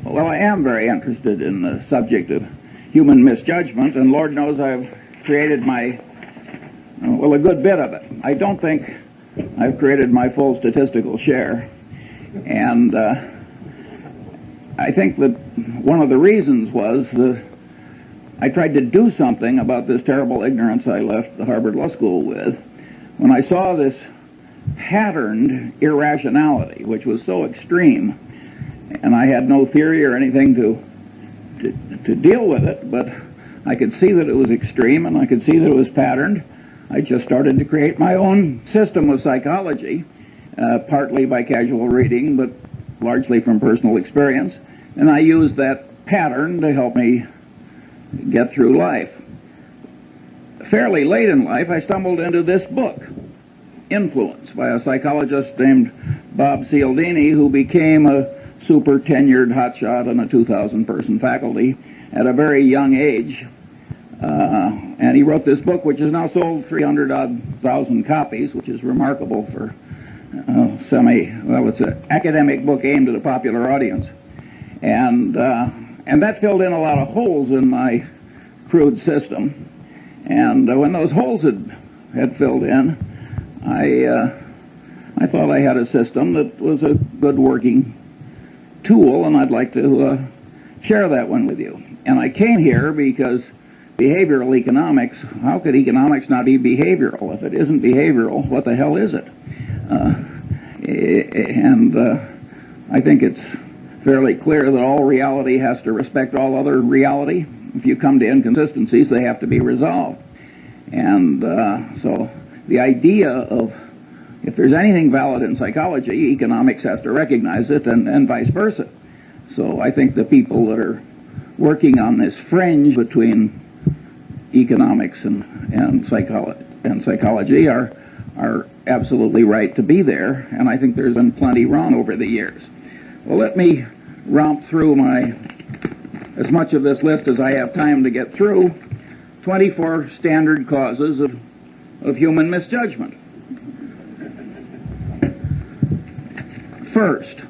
Well, I am very interested in the subject of human misjudgment, and Lord knows I've created a good bit of it. I don't think I've created my full statistical share, and I think that one of the reasons was that I tried to do something about this terrible ignorance I left the Harvard Law School with when I saw this patterned irrationality, which was so extreme, and I had no theory or anything to deal with it, but I could see that it was extreme and I could see that it was patterned. I just started to create my own system of psychology, partly by casual reading, but largely from personal experience, and I used that pattern to help me get through life. Fairly late in life, I stumbled into this book, Influence, by a psychologist named Bob Cialdini, who became a super tenured hotshot on a 2,000-person faculty at a very young age. And he wrote this book, which has now sold 300,000 copies, which is remarkable for it's an academic book aimed at a popular audience. And that filled in a lot of holes in my crude system. And when those holes had filled in, I thought I had a system that was a good working tool, and I'd like to share that one with you. And I came here because behavioral economics, how could economics not be behavioral? If it isn't behavioral, what the hell is it? I think it's fairly clear that all reality has to respect all other reality. If you come to inconsistencies, they have to be resolved. And so the idea of if there's anything valid in psychology, economics has to recognize it, and vice versa. So I think the people that are working on this fringe between economics and psychology are absolutely right to be there, and I think there's been plenty wrong over the years. Well, let me romp through as much of this list as I have time to get through. 24 standard causes of human misjudgment. First,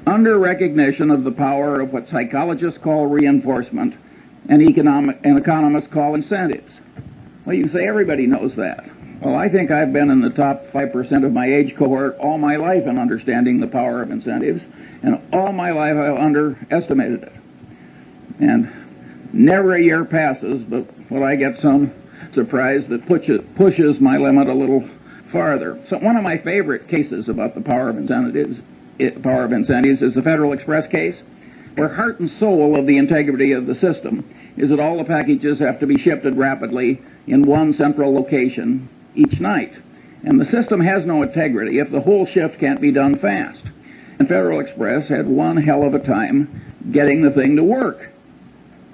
under recognition of the power of what psychologists call reinforcement and economists call incentives. Well, you can say everybody knows that. Well, I think I've been in the top 5% of my age cohort all my life in understanding the power of incentives, and all my life I've underestimated it. And never a year passes but when I get some surprise that pushes my limit a little farther. So one of my favorite cases about the power of incentives is the Federal Express case, where heart and soul of the integrity of the system is that all the packages have to be shifted rapidly in one central location each night. And the system has no integrity if the whole shift can't be done fast. And Federal Express had one hell of a time getting the thing to work.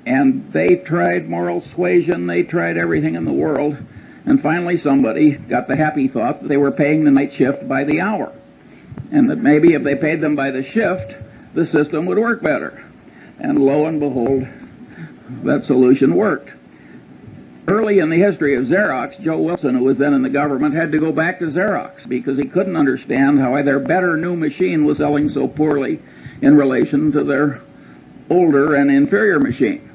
And they tried moral suasion, they tried everything in the world, and finally somebody got the happy thought that they were paying the night shift by the hour, and that maybe if they paid them by the shift, the system would work better. And lo and behold, that solution worked. Early in the history of Xerox, Joe Wilson, who was then in the government, had to go back to Xerox because he couldn't understand how their better new machine was selling so poorly in relation to their older and inferior machine.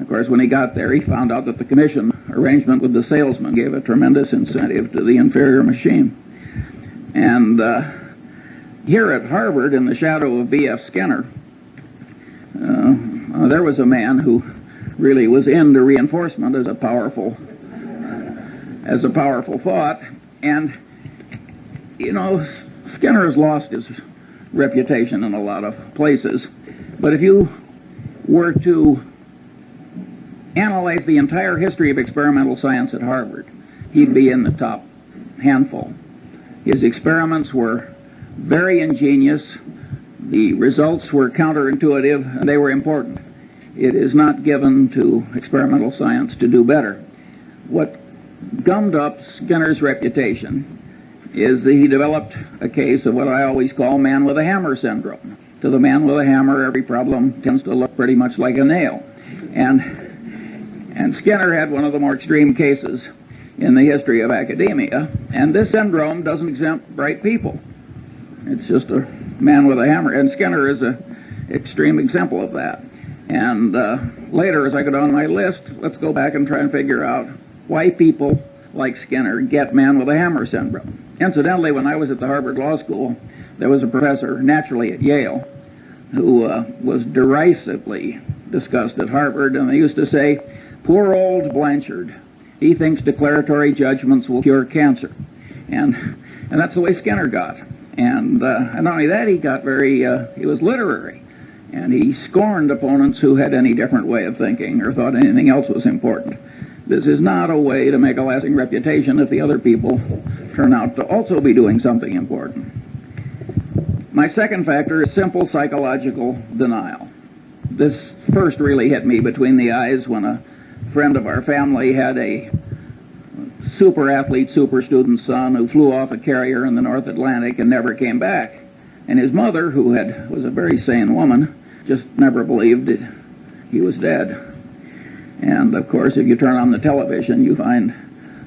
Of course, when he got there, he found out that the commission arrangement with the salesman gave a tremendous incentive to the inferior machine. And here at Harvard, in the shadow of B.F. Skinner, there was a man who really was into reinforcement as a powerful thought. And, you know, Skinner has lost his reputation in a lot of places. But if you were to analyze the entire history of experimental science at Harvard, he'd be in the top handful. His experiments were very ingenious, the results were counterintuitive, and they were important. It is not given to experimental science to do better. What gummed up Skinner's reputation is that he developed a case of what I always call man with a hammer syndrome. To the man with a hammer, every problem tends to look pretty much like a nail. And Skinner had one of the more extreme cases in the history of academia, and this syndrome doesn't exempt bright people. It's just a man with a hammer. And Skinner is extreme example of that. And later, as I go down my list, let's go back and try and figure out why people like Skinner get man with a hammer syndrome. Incidentally, when I was at the Harvard Law School, there was a professor, naturally at Yale, who was derisively discussed at Harvard, and they used to say, "Poor old Blanchard, he thinks declaratory judgments will cure cancer." And that's the way Skinner got. And not only that, he got he was literary, and he scorned opponents who had any different way of thinking or thought anything else was important. This is not a way to make a lasting reputation if the other people turn out to also be doing something important. My second factor is simple psychological denial. This first really hit me between the eyes when a friend of our family had a super athlete, super student son who flew off a carrier in the North Atlantic and never came back. And his mother, who was a very sane woman, just never believed he was dead. And, of course, if you turn on the television, you find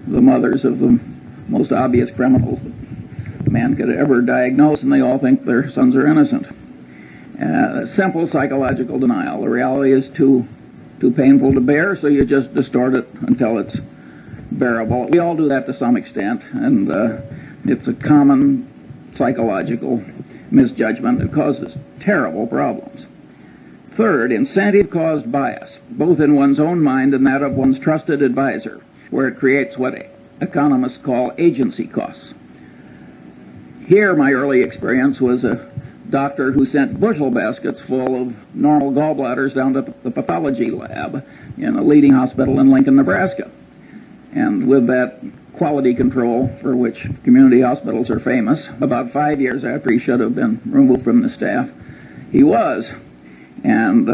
the mothers of the most obvious criminals that man could ever diagnose, and they all think their sons are innocent. Simple psychological denial. The reality is too painful to bear, so you just distort it until it's bearable. We all do that to some extent, and it's a common psychological misjudgment that causes terrible problems. Third, incentive-caused bias, both in one's own mind and that of one's trusted advisor, where it creates what economists call agency costs. Here, my early experience was a doctor who sent bushel baskets full of normal gallbladders down to the pathology lab in a leading hospital in Lincoln, Nebraska. And with that quality control for which community hospitals are famous, about 5 years after he should have been removed from the staff, he was. And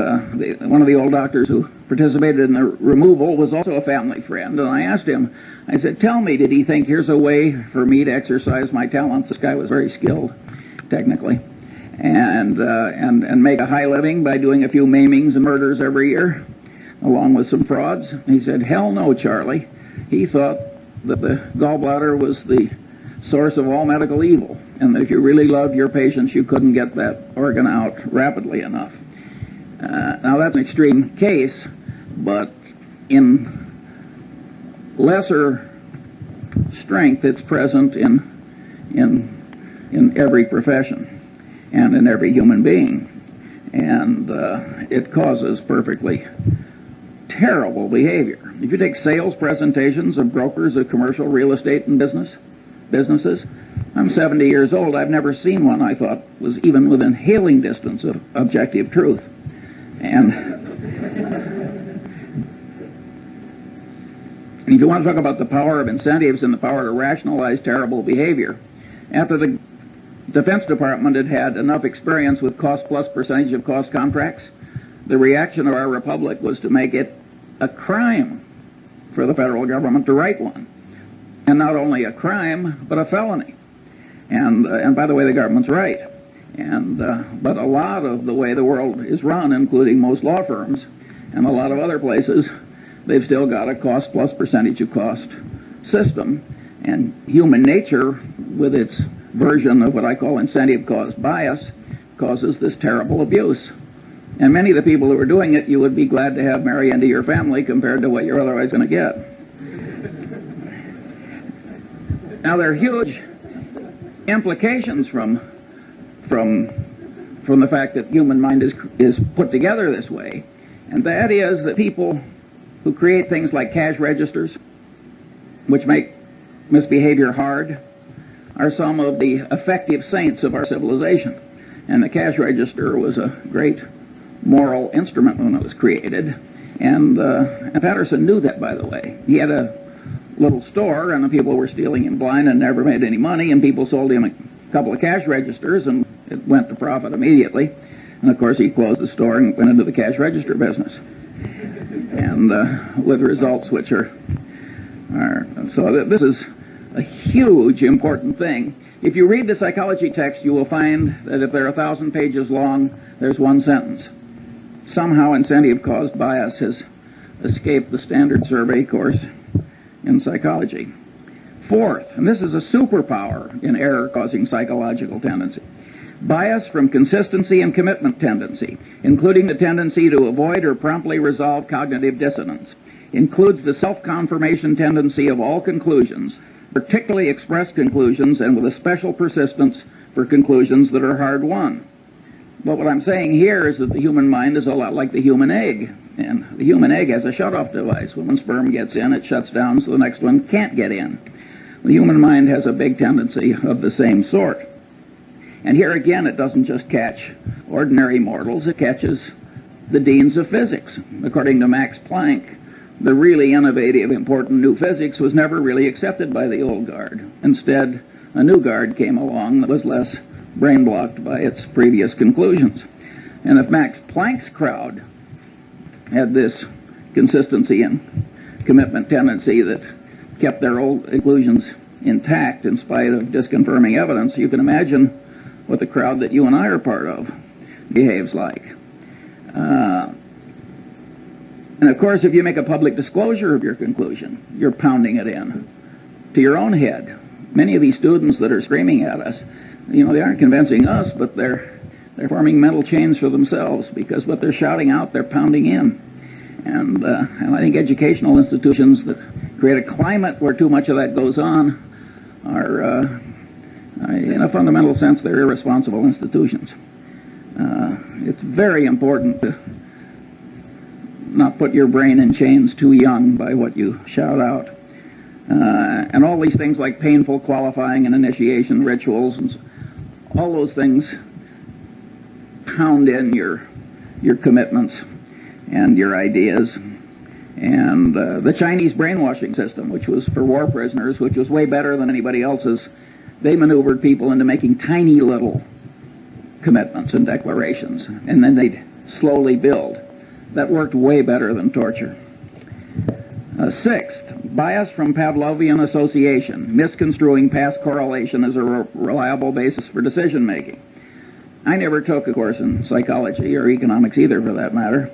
one of the old doctors who participated in the removal was also a family friend. And I asked him, I said, tell me, did he think here's a way for me to exercise my talents? This guy was very skilled, technically, and make a high living by doing a few maimings and murders every year, along with some frauds? He said, hell no, Charlie. He thought that the gallbladder was the source of all medical evil, and that if you really loved your patients, you couldn't get that organ out rapidly enough. Now, that's an extreme case, but in lesser strength, it's present in every profession and in every human being. And it causes perfectly terrible behavior. If you take sales presentations of brokers of commercial real estate and businesses, I'm 70 years old. I've never seen one I thought was even within hailing distance of objective truth. And if you want to talk about the power of incentives and the power to rationalize terrible behavior, after the Defense Department had had enough experience with cost-plus percentage of cost contracts, the reaction of our republic was to make it a crime for the federal government to write one. And not only a crime, but a felony. And by the way, the government's right. But a lot of the way the world is run, including most law firms and a lot of other places, they've still got a cost-plus percentage of cost system. And human nature, with its version of what I call incentive-caused bias, causes this terrible abuse. And many of the people who are doing it, you would be glad to have marry into your family compared to what you're otherwise going to get. Now, there are huge implications from the fact that human mind is put together this way, and that is that people who create things like cash registers, which make misbehavior hard, are some of the effective saints of our civilization. And the cash register was a great moral instrument when it was created, and Patterson knew that, by the way. He had a little store, and the people were stealing him blind and never made any money, and people sold him a couple of cash registers, and it went to profit immediately. And, of course, he closed the store and went into the cash register business, and with results which are so this is a huge, important thing. If you read the psychology text, you will find that if they're 1,000 pages long, there's one sentence. Somehow incentive-caused bias has escaped the standard survey course in psychology. Fourth, and this is a superpower in error-causing psychological tendency, Bias from consistency and commitment tendency, including the tendency to avoid or promptly resolve cognitive dissonance, includes the self-confirmation tendency of all conclusions, particularly expressed conclusions, and with a special persistence for conclusions that are hard-won. But what I'm saying here is that the human mind is a lot like the human egg. And the human egg has a shut-off device. When one sperm gets in, it shuts down so the next one can't get in. The human mind has a big tendency of the same sort. And here again, it doesn't just catch ordinary mortals, it catches the deans of physics. According to Max Planck, the really innovative, important new physics was never really accepted by the old guard. Instead, a new guard came along that was less brain-blocked by its previous conclusions. And if Max Planck's crowd had this consistency and commitment tendency that kept their old conclusions intact in spite of disconfirming evidence, you can imagine what the crowd that you and I are part of behaves like. And of course, if you make a public disclosure of your conclusion, you're pounding it in to your own head. Many of these students that are screaming at us, they aren't convincing us, but they're forming mental chains for themselves, because what they're shouting out, they're pounding in. And I think educational institutions that create a climate where too much of that goes on are, in a fundamental sense, they're irresponsible institutions. It's very important to not put your brain in chains too young by what you shout out. And all these things like painful qualifying and initiation rituals, and all those things pound in your commitments and your ideas. And the Chinese brainwashing system, which was for war prisoners, which was way better than anybody else's, they maneuvered people into making tiny little commitments and declarations, and then they'd slowly build. That worked way better than torture. Sixth, bias from Pavlovian association, misconstruing past correlation as a reliable basis for decision making. I never took a course in psychology or economics either, for that matter,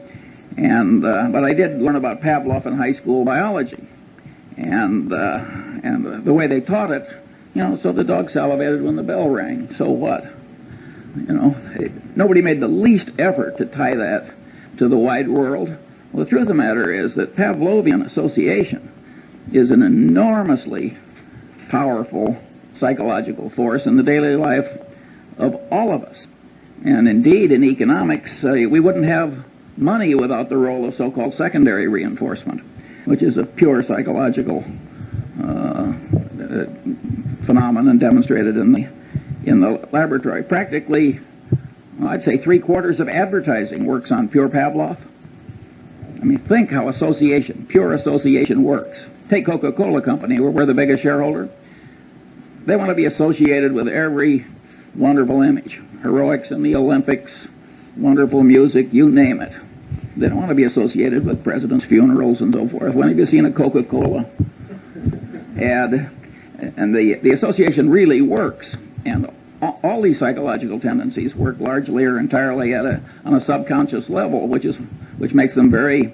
but I did learn about Pavlov in high school biology, and the way they taught it, so the dog salivated when the bell rang. So what? Nobody made the least effort to tie that to the wide world. Well, the truth of the matter is that Pavlovian association is an enormously powerful psychological force in the daily life of all of us. And indeed, in economics, we wouldn't have money without the role of so-called secondary reinforcement, which is a pure psychological phenomenon demonstrated in the laboratory. Practically, I'd say 3/4 of advertising works on pure Pavlov. I mean, think how pure association works. Take Coca-Cola Company, where we're the biggest shareholder. They want to be associated with every wonderful image. Heroics in the Olympics, wonderful music, you name it. They don't want to be associated with presidents' funerals and so forth. When have you seen a Coca-Cola ad? And the association really works. And all these psychological tendencies work largely or entirely on a subconscious level, which makes them very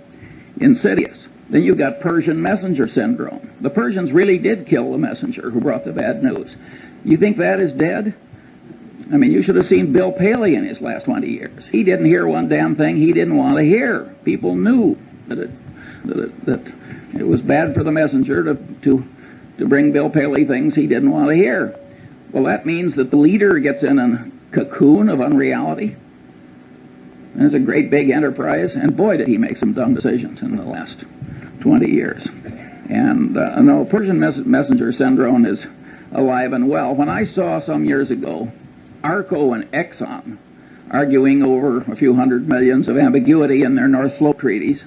insidious. Then you've got Persian messenger syndrome. The Persians really did kill the messenger who brought the bad news. You think that is dead? I mean, you should have seen Bill Paley in his last 20 years. He didn't hear one damn thing he didn't want to hear. People knew that it was bad for the messenger to bring Bill Paley things he didn't want to hear. Well, that means that the leader gets in a cocoon of unreality. And it's a great big enterprise, and boy, did he make some dumb decisions in the last 20 years. And no, Persian messenger syndrome is alive and well. When I saw some years ago Arco and Exxon arguing over a few hundred millions of ambiguity in their North Slope treaties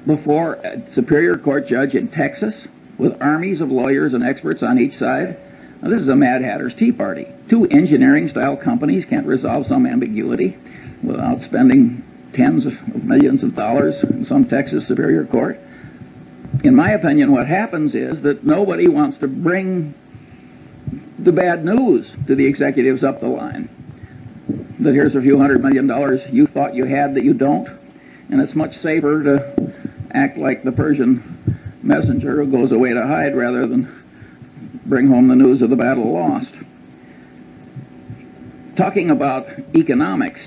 before a Superior Court judge in Texas with armies of lawyers and experts on each side, now, this is a Mad Hatter's Tea Party. Two engineering-style companies can't resolve some ambiguity without spending tens of millions of dollars in some Texas Superior Court. In my opinion, what happens is that nobody wants to bring the bad news to the executives up the line. That here's a few $100 million you thought you had that you don't, and it's much safer to act like the Persian messenger who goes away to hide rather than bring home the news of the battle lost. talking about economics,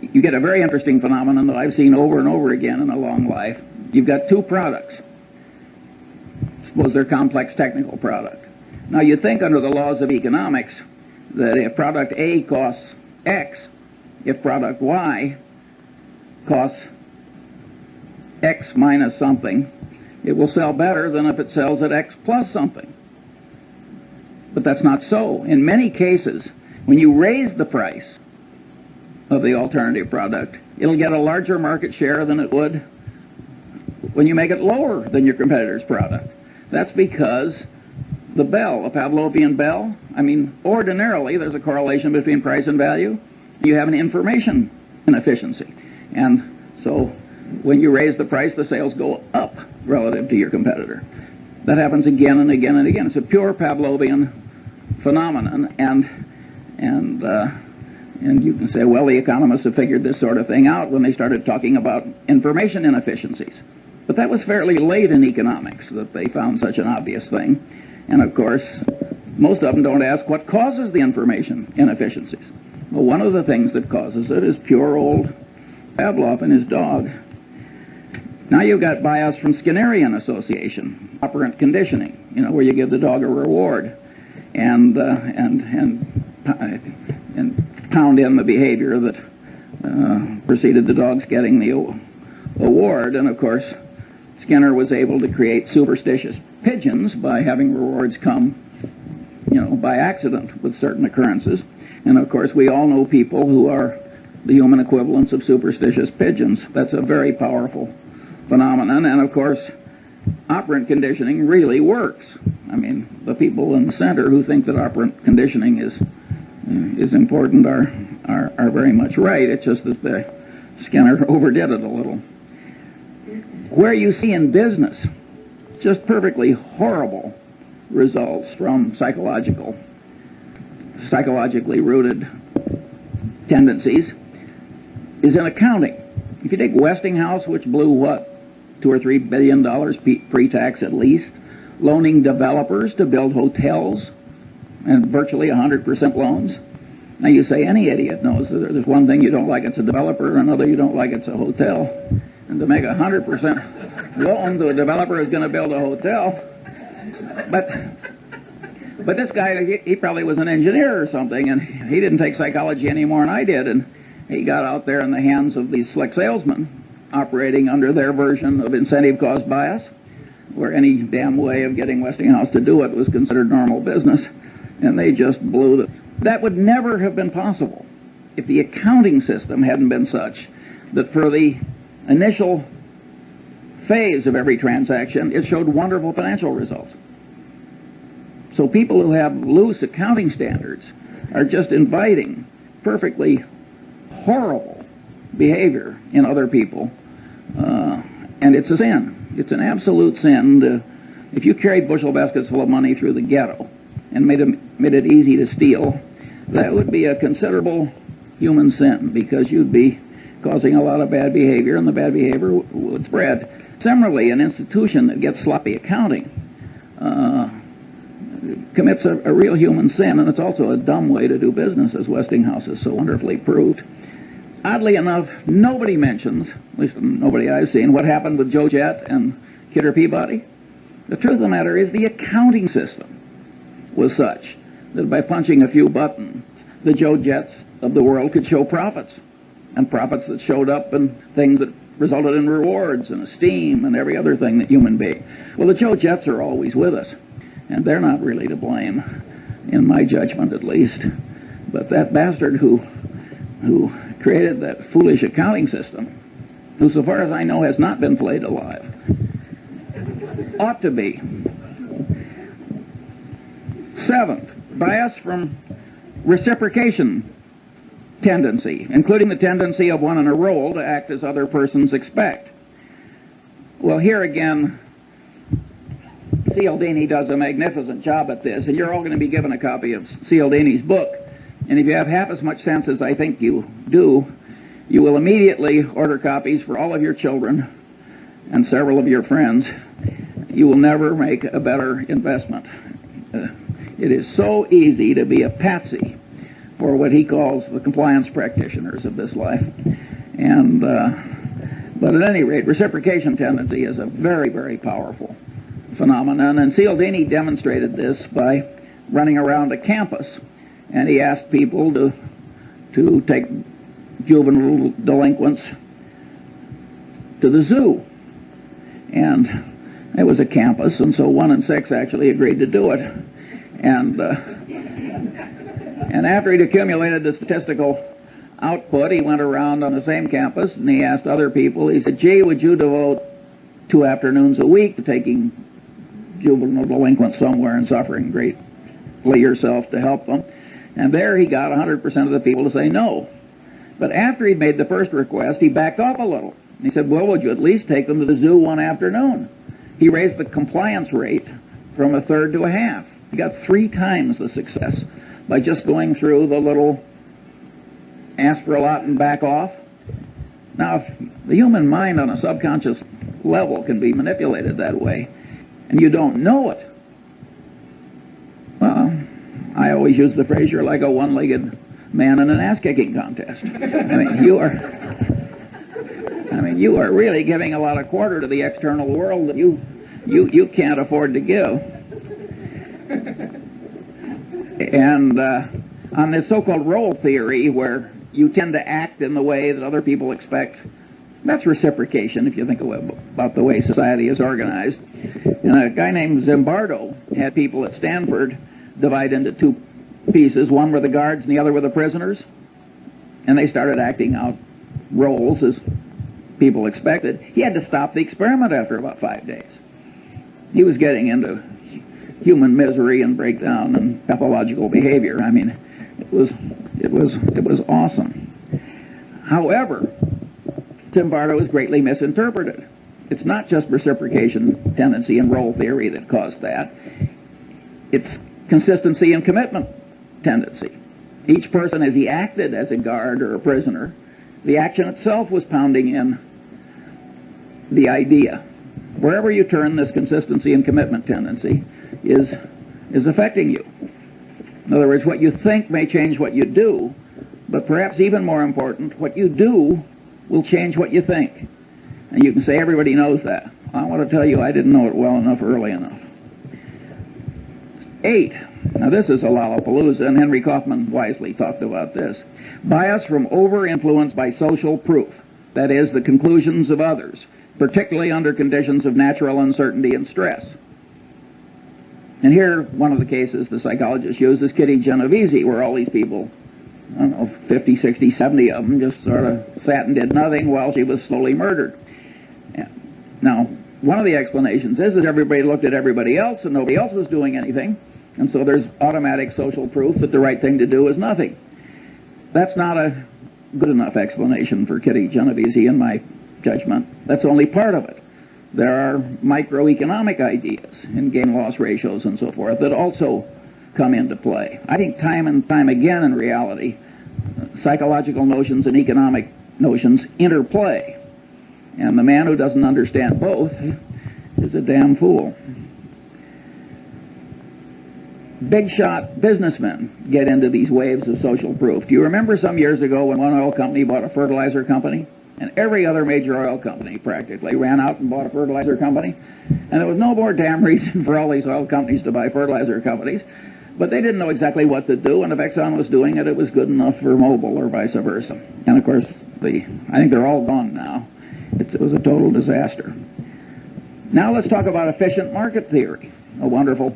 you get a very interesting phenomenon that I've seen over and over again in a long life. You've got two products. Suppose they're complex technical product. Now you think under the laws of economics that if product A costs X, if product Y costs X minus something, it will sell better than if it sells at X plus something. But that's not so. In many cases, when you raise the price of the alternative product, it'll get a larger market share than it would when you make it lower than your competitor's product. That's because the bell, a Pavlovian bell, ordinarily there's a correlation between price and value. You have an information inefficiency. And so when you raise the price, the sales go up relative to your competitor. That happens again and again and again. It's a pure Pavlovian phenomenon, and you can say, well, the economists have figured this sort of thing out when they started talking about information inefficiencies. But that was fairly late in economics that they found such an obvious thing. And of course, most of them don't ask what causes the information inefficiencies. Well, one of the things that causes it is pure old Pavlov and his dog. Now you've got bias from Skinnerian association, operant conditioning, where you give the dog a reward and pound in the behavior that preceded the dog's getting the award. And of course, Skinner was able to create superstitious pigeons by having rewards come, by accident with certain occurrences. And of course, we all know people who are the human equivalents of superstitious pigeons. That's a very powerful phenomenon. And of course, operant conditioning really works. The people in the center who think that operant conditioning is important are very much right. It's just that Skinner overdid it a little. Where you see in business just perfectly horrible results from psychologically rooted tendencies is in accounting. If you take Westinghouse, which blew $2 or $3 billion pre-tax at least, loaning developers to build hotels and virtually 100% loans. Now you say any idiot knows that there's one thing you don't like, it's a developer, and another you don't like, it's a hotel. And to make 100% loan to a developer who's going to build a hotel, but this guy, he probably was an engineer or something, and he didn't take psychology any more than I did, and he got out there in the hands of these slick salesmen operating under their version of incentive cost bias, where any damn way of getting Westinghouse to do it was considered normal business, and they just blew it. That would never have been possible if the accounting system hadn't been such that for the initial phase of every transaction, it showed wonderful financial results. So people who have loose accounting standards are just inviting perfectly horrible behavior in other people, and it's a sin. It's an absolute sin. If you carried bushel baskets full of money through the ghetto and made it easy to steal, that would be a considerable human sin, because you'd be causing a lot of bad behavior, and the bad behavior would spread. Similarly, an institution that gets sloppy accounting commits a real human sin, and it's also a dumb way to do business, as Westinghouse has so wonderfully proved. Oddly enough, nobody mentions, at least nobody I've seen, what happened with Joe Jett and Kidder Peabody. The truth of the matter is the accounting system was such that by punching a few buttons, the Joe Jetts of the world could show profits, and profits that showed up in things that resulted in rewards and esteem and every other thing that human being. Well, the Joe Jetts are always with us, and they're not really to blame, in my judgment at least. But that bastard who created that foolish accounting system, who, so far as I know, has not been flayed alive, ought to be. Seventh, bias from reciprocation tendency, including the tendency of one in a role to act as other persons expect. Well, here again, Cialdini does a magnificent job at this, and you're all going to be given a copy of Cialdini's book. And if you have half as much sense as I think you do, you will immediately order copies for all of your children and several of your friends. You will never make a better investment. It is so easy to be a patsy for what he calls the compliance practitioners of this life. And but at any rate, reciprocation tendency is a very, very powerful phenomenon, and Cialdini demonstrated this by running around a campus, and he asked people to take juvenile delinquents to the zoo. And it was a campus, and so 1 in 6 actually agreed to do it. And after he'd accumulated the statistical output, he went around on the same campus, and he asked other people, he said, gee, would you devote 2 afternoons a week to taking juvenile delinquents somewhere and suffering greatly yourself to help them? And there he got 100% of the people to say no. But after he made the first request, he backed off a little. He said, well, would you at least take them to the zoo 1 afternoon? He raised the compliance rate from 1/3 to 1/2. He got 3 times the success by just going through the little ask for a lot and back off. Now, if the human mind on a subconscious level can be manipulated that way, and you don't know it, well, I always use the phrase, you're like a one-legged man in an ass-kicking contest. You are really giving a lot of quarter to the external world that you can't afford to give. And on this so-called role theory, where you tend to act in the way that other people expect, that's reciprocation, if you think about the way society is organized. And a guy named Zimbardo had people at Stanford divide into 2 pieces. One were the guards and the other were the prisoners. And they started acting out roles as people expected. He had to stop the experiment after about 5 days. He was getting into human misery and breakdown and pathological behavior. I mean, it was awesome. However, Zimbardo was greatly misinterpreted. It's not just reciprocation tendency and role theory that caused that. It's consistency and commitment tendency. Each person, as he acted as a guard or a prisoner, the action itself was pounding in the idea. Wherever you turn, this consistency and commitment tendency is affecting you. In other words, what you think may change what you do, but perhaps even more important, what you do will change what you think. And you can say, everybody knows that. I want to tell you, I didn't know it well enough early enough. 8. Now this is a Lollapalooza, and Henry Kaufman wisely talked about this. Bias from over-influence by social proof, that is, the conclusions of others, particularly under conditions of natural uncertainty and stress. And here, one of the cases the psychologist used is Kitty Genovese, where all these people, I don't know, 50, 60, 70 of them just sort of sat and did nothing while she was slowly murdered. Now, one of the explanations is everybody looked at everybody else and nobody else was doing anything, and so there's automatic social proof that the right thing to do is nothing. That's not a good enough explanation for Kitty Genovese, in my judgment. That's only part of it. There are microeconomic ideas in gain-loss ratios and so forth that also come into play. I think time and time again in reality, psychological notions and economic notions interplay. And the man who doesn't understand both is a damn fool. Big shot businessmen get into these waves of social proof. Do you remember some years ago when one oil company bought a fertilizer company? And every other major oil company practically ran out and bought a fertilizer company. And there was no more damn reason for all these oil companies to buy fertilizer companies. But they didn't know exactly what to do, and if Exxon was doing it, it was good enough for Mobil or vice versa. And of course, I think they're all gone now. It was a total disaster. Now let's talk about efficient market theory, a wonderful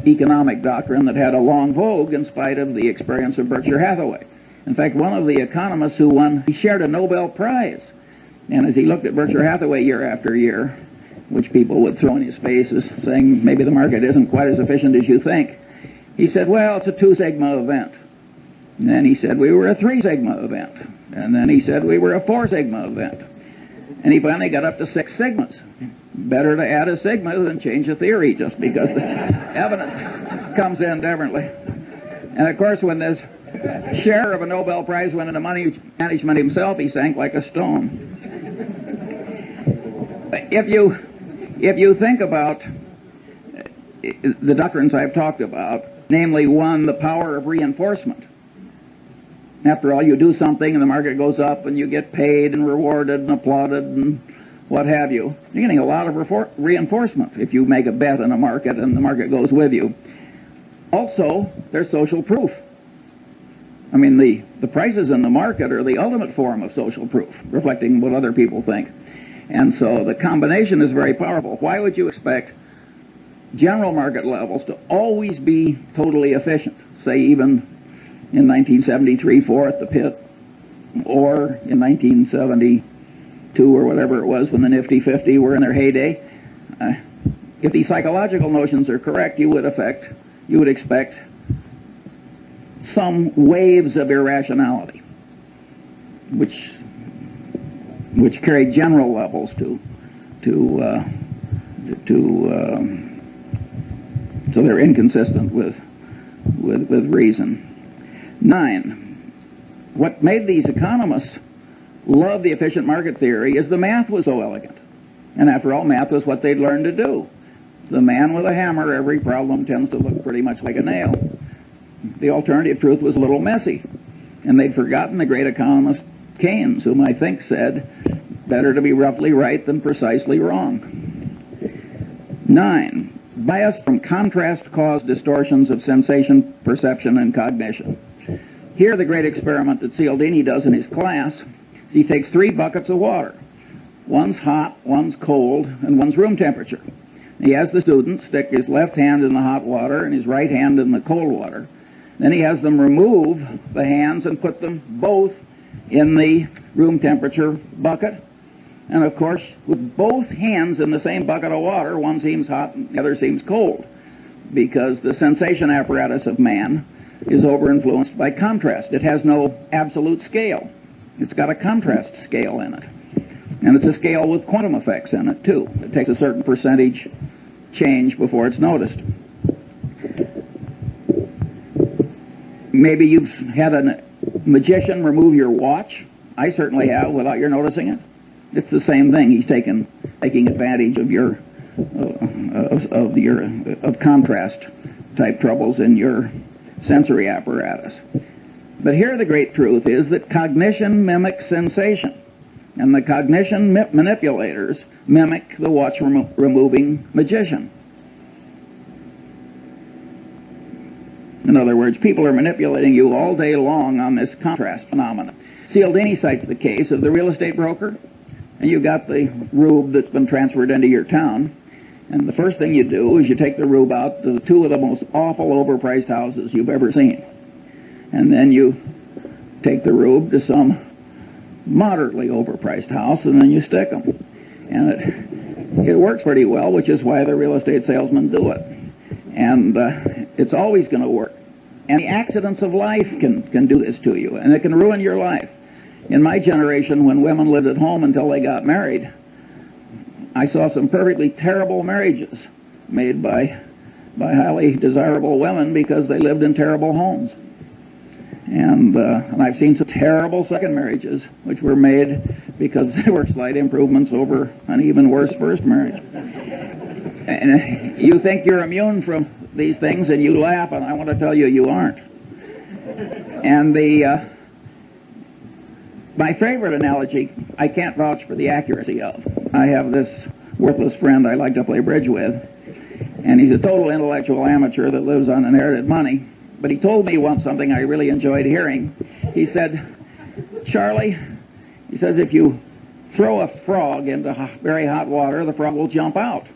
economic doctrine that had a long vogue in spite of the experience of Berkshire Hathaway. In fact, one of the economists who won, he shared a Nobel Prize. And as he looked at Berkshire Hathaway year after year, which people would throw in his face as saying maybe the market isn't quite as efficient as you think, he said, well, it's a 2 sigma event. And then he said we were a 3 sigma event. And then he said we were a 4 sigma event. And he finally got up to 6 sigmas. Better to add a sigma than change a theory just because the evidence comes in differently. And of course, when this share of a Nobel Prize went into money management himself, he sank like a stone. If you think about the doctrines I've talked about, namely, 1, the power of reinforcement. After all, you do something and the market goes up and you get paid and rewarded and applauded and what have you. You're getting a lot of reinforcement if you make a bet in a market and the market goes with you. Also, there's social proof. I mean, the prices in the market are the ultimate form of social proof, reflecting what other people think. And so the combination is very powerful. Why would you expect general market levels to always be totally efficient, say even in 1973-4 at the pit, or in 1972 or whatever it was when the Nifty 50 were in their heyday? If these psychological notions are correct, you would expect some waves of irrationality, which carry general levels so they're inconsistent with reason. 9. What made these economists love the efficient market theory is the math was so elegant. And after all, math was what they'd learned to do. The man with a hammer, every problem tends to look pretty much like a nail. The alternative truth was a little messy. And they'd forgotten the great economist Keynes, whom I think said, better to be roughly right than precisely wrong. 9. Bias from contrast cause distortions of sensation, perception, and cognition. Here the great experiment that Cialdini does in his class is he takes 3 buckets of water. One's hot, one's cold, and one's room temperature. He has the student stick his left hand in the hot water and his right hand in the cold water. Then he has them remove the hands and put them both in the room temperature bucket. And of course, with both hands in the same bucket of water, one seems hot and the other seems cold, because the sensation apparatus of man is over-influenced by contrast. It has no absolute scale. It's got a contrast scale in it. And it's a scale with quantum effects in it, too. It takes a certain percentage change before it's noticed. Maybe you've had a magician remove your watch. I certainly have, without your noticing it. It's the same thing. He's taking advantage of your contrast type troubles in your sensory apparatus. But here the great truth is that cognition mimics sensation, and the cognition manipulators mimic the watch removing magician. In other words, people are manipulating you all day long on this contrast phenomenon. Cialdini cites the case of the real estate broker, and you've got the rube that's been transferred into your town, and the first thing you do is you take the rube out to 2 of the most awful overpriced houses you've ever seen. And then you take the rube to some moderately overpriced house, and then you stick them. And it works pretty well, which is why the real estate salesmen do it. And it's always going to work. And the accidents of life can do this to you, and it can ruin your life. In my generation, when women lived at home until they got married, I saw some perfectly terrible marriages made by highly desirable women because they lived in terrible homes. And I've seen some terrible second marriages which were made because they were slight improvements over an even worse first marriage. And you think you're immune from these things and you laugh, and I want to tell you, you aren't. And my favorite analogy, I can't vouch for the accuracy of. I have this worthless friend I like to play bridge with, and he's a total intellectual amateur that lives on inherited money. But he told me once something I really enjoyed hearing. He said, Charlie, he says, if you throw a frog into very hot water, the frog will jump out.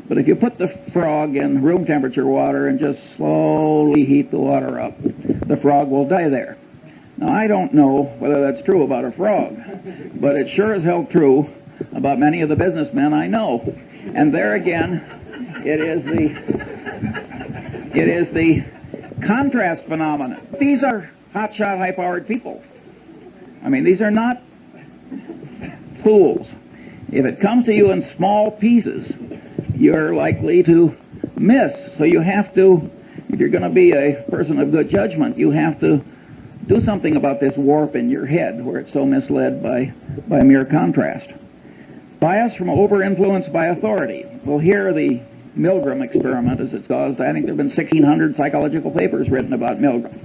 But if you put the frog in room temperature water and just slowly heat the water up, the frog will die there. Now, I don't know whether that's true about a frog, but it sure is hell true about many of the businessmen I know. And there again, it is the contrast phenomenon. These are hotshot, high-powered people. I mean, these are not fools. If it comes to you in small pieces, you're likely to miss. So you have to, if you're going to be a person of good judgment, you have to do something about this warp in your head where it's so misled by mere contrast. Bias from over-influence by authority. Well, here the Milgram experiment, as it's caused, I think there have been 1,600 psychological papers written about Milgram.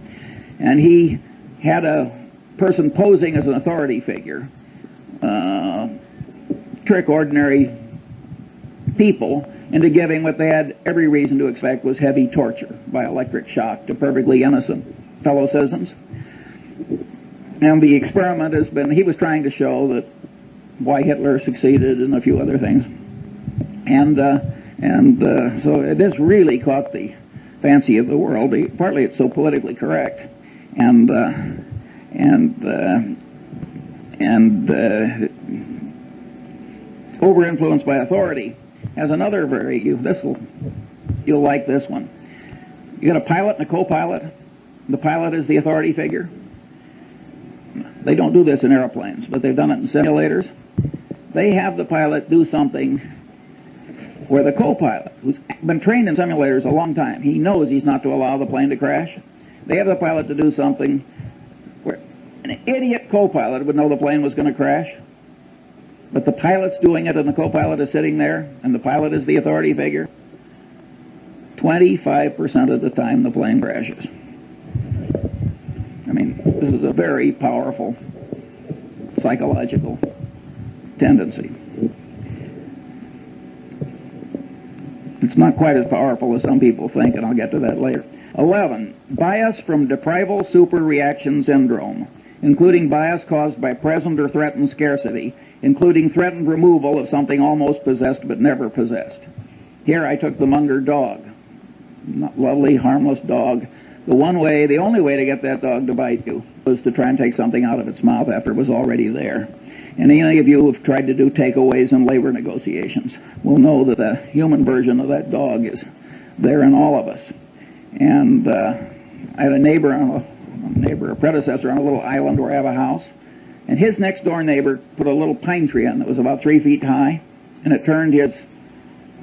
And he had a person posing as an authority figure trick ordinary people into giving what they had every reason to expect was heavy torture by electric shock to perfectly innocent fellow citizens. And the experiment has been, he was trying to show that why Hitler succeeded and a few other things. So this really caught the fancy of the world. Partly it's so politically correct, and over-influenced by authority has another you'll like this one. You got a pilot and a co-pilot. The pilot is the authority figure. They don't do this in airplanes, but they've done it in simulators. They have the pilot do something where the co-pilot, who's been trained in simulators a long time, he knows he's not to allow the plane to crash. They have the pilot to do something where an idiot co-pilot would know the plane was going to crash, but the pilot's doing it and the co-pilot is sitting there and the pilot is the authority figure. 25% of the time the plane crashes. I mean, this is a very powerful psychological tendency. It's not quite as powerful as some people think, and I'll get to that later. 11, bias from deprival superreaction syndrome, including bias caused by present or threatened scarcity, including threatened removal of something almost possessed but never possessed. Here I took the Munger dog, lovely, harmless dog. The only way to get that dog to bite you was to try and take something out of its mouth after it was already there. And any of you who've tried to do takeaways in labor negotiations will know that the human version of that dog is there in all of us. And I had a predecessor on a little island where I have a house, and his next door neighbor put a little pine tree in that was about 3 feet high, and it turned his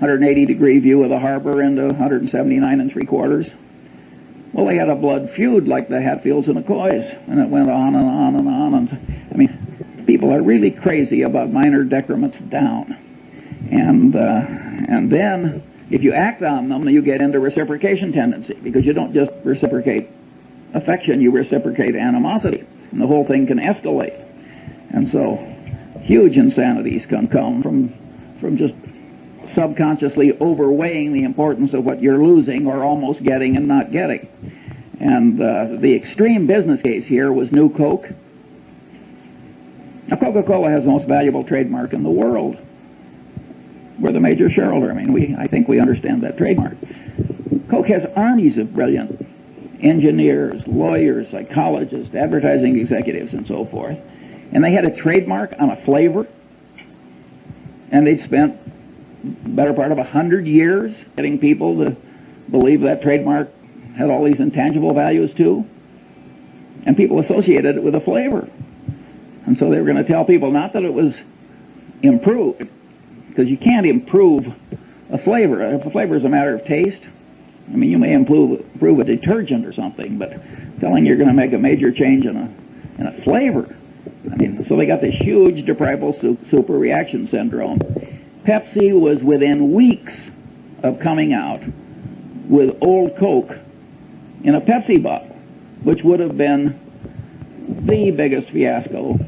180-degree view of the harbor into 179 3/4. Well, they had a blood feud like the Hatfields and McCoys, and it went on and on and on. And I mean, people are really crazy about minor decrements down. And then, if you act on them, you get into reciprocation tendency, because you don't just reciprocate affection, you reciprocate animosity, and the whole thing can escalate. And so, huge insanities can come from just subconsciously overweighing the importance of what you're losing or almost getting and not getting. And the extreme business case here was New Coke. Now, Coca-Cola has the most valuable trademark in the world. We're the major shareholder. I mean, I think we understand that trademark. Coke has armies of brilliant engineers, lawyers, psychologists, advertising executives, and so forth. And they had a trademark on a flavor, and they'd spent the better part of 100 years getting people to believe that trademark had all these intangible values too. And people associated it with a flavor. And so they were going to tell people not that it was improved, because you can't improve a flavor. If a flavor is a matter of taste, I mean, you may improve a detergent or something, but telling you're going to make a major change in a flavor. I mean, so they got this huge deprival superreaction syndrome. Pepsi was within weeks of coming out with old Coke in a Pepsi bottle, which would have been the biggest fiasco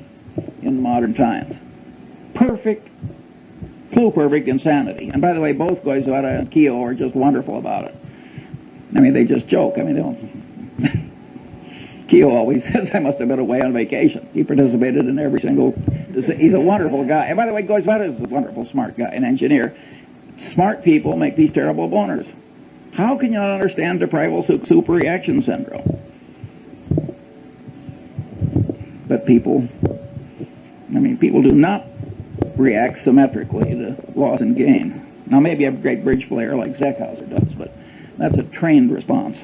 in modern times. Perfect insanity. And by the way, both Goizueta and Keogh are just wonderful about it. I mean, they just joke. I mean, they don't. Keogh always says, I must have been away on vacation. He participated in every single... He's a wonderful guy. And by the way, Goizueta is a wonderful, smart guy, an engineer. Smart people make these terrible boners. How can you not understand deprival superreaction syndrome? But people do not react symmetrically to loss and gain. Now, maybe a great bridge player like Zeckhauser does, but that's a trained response.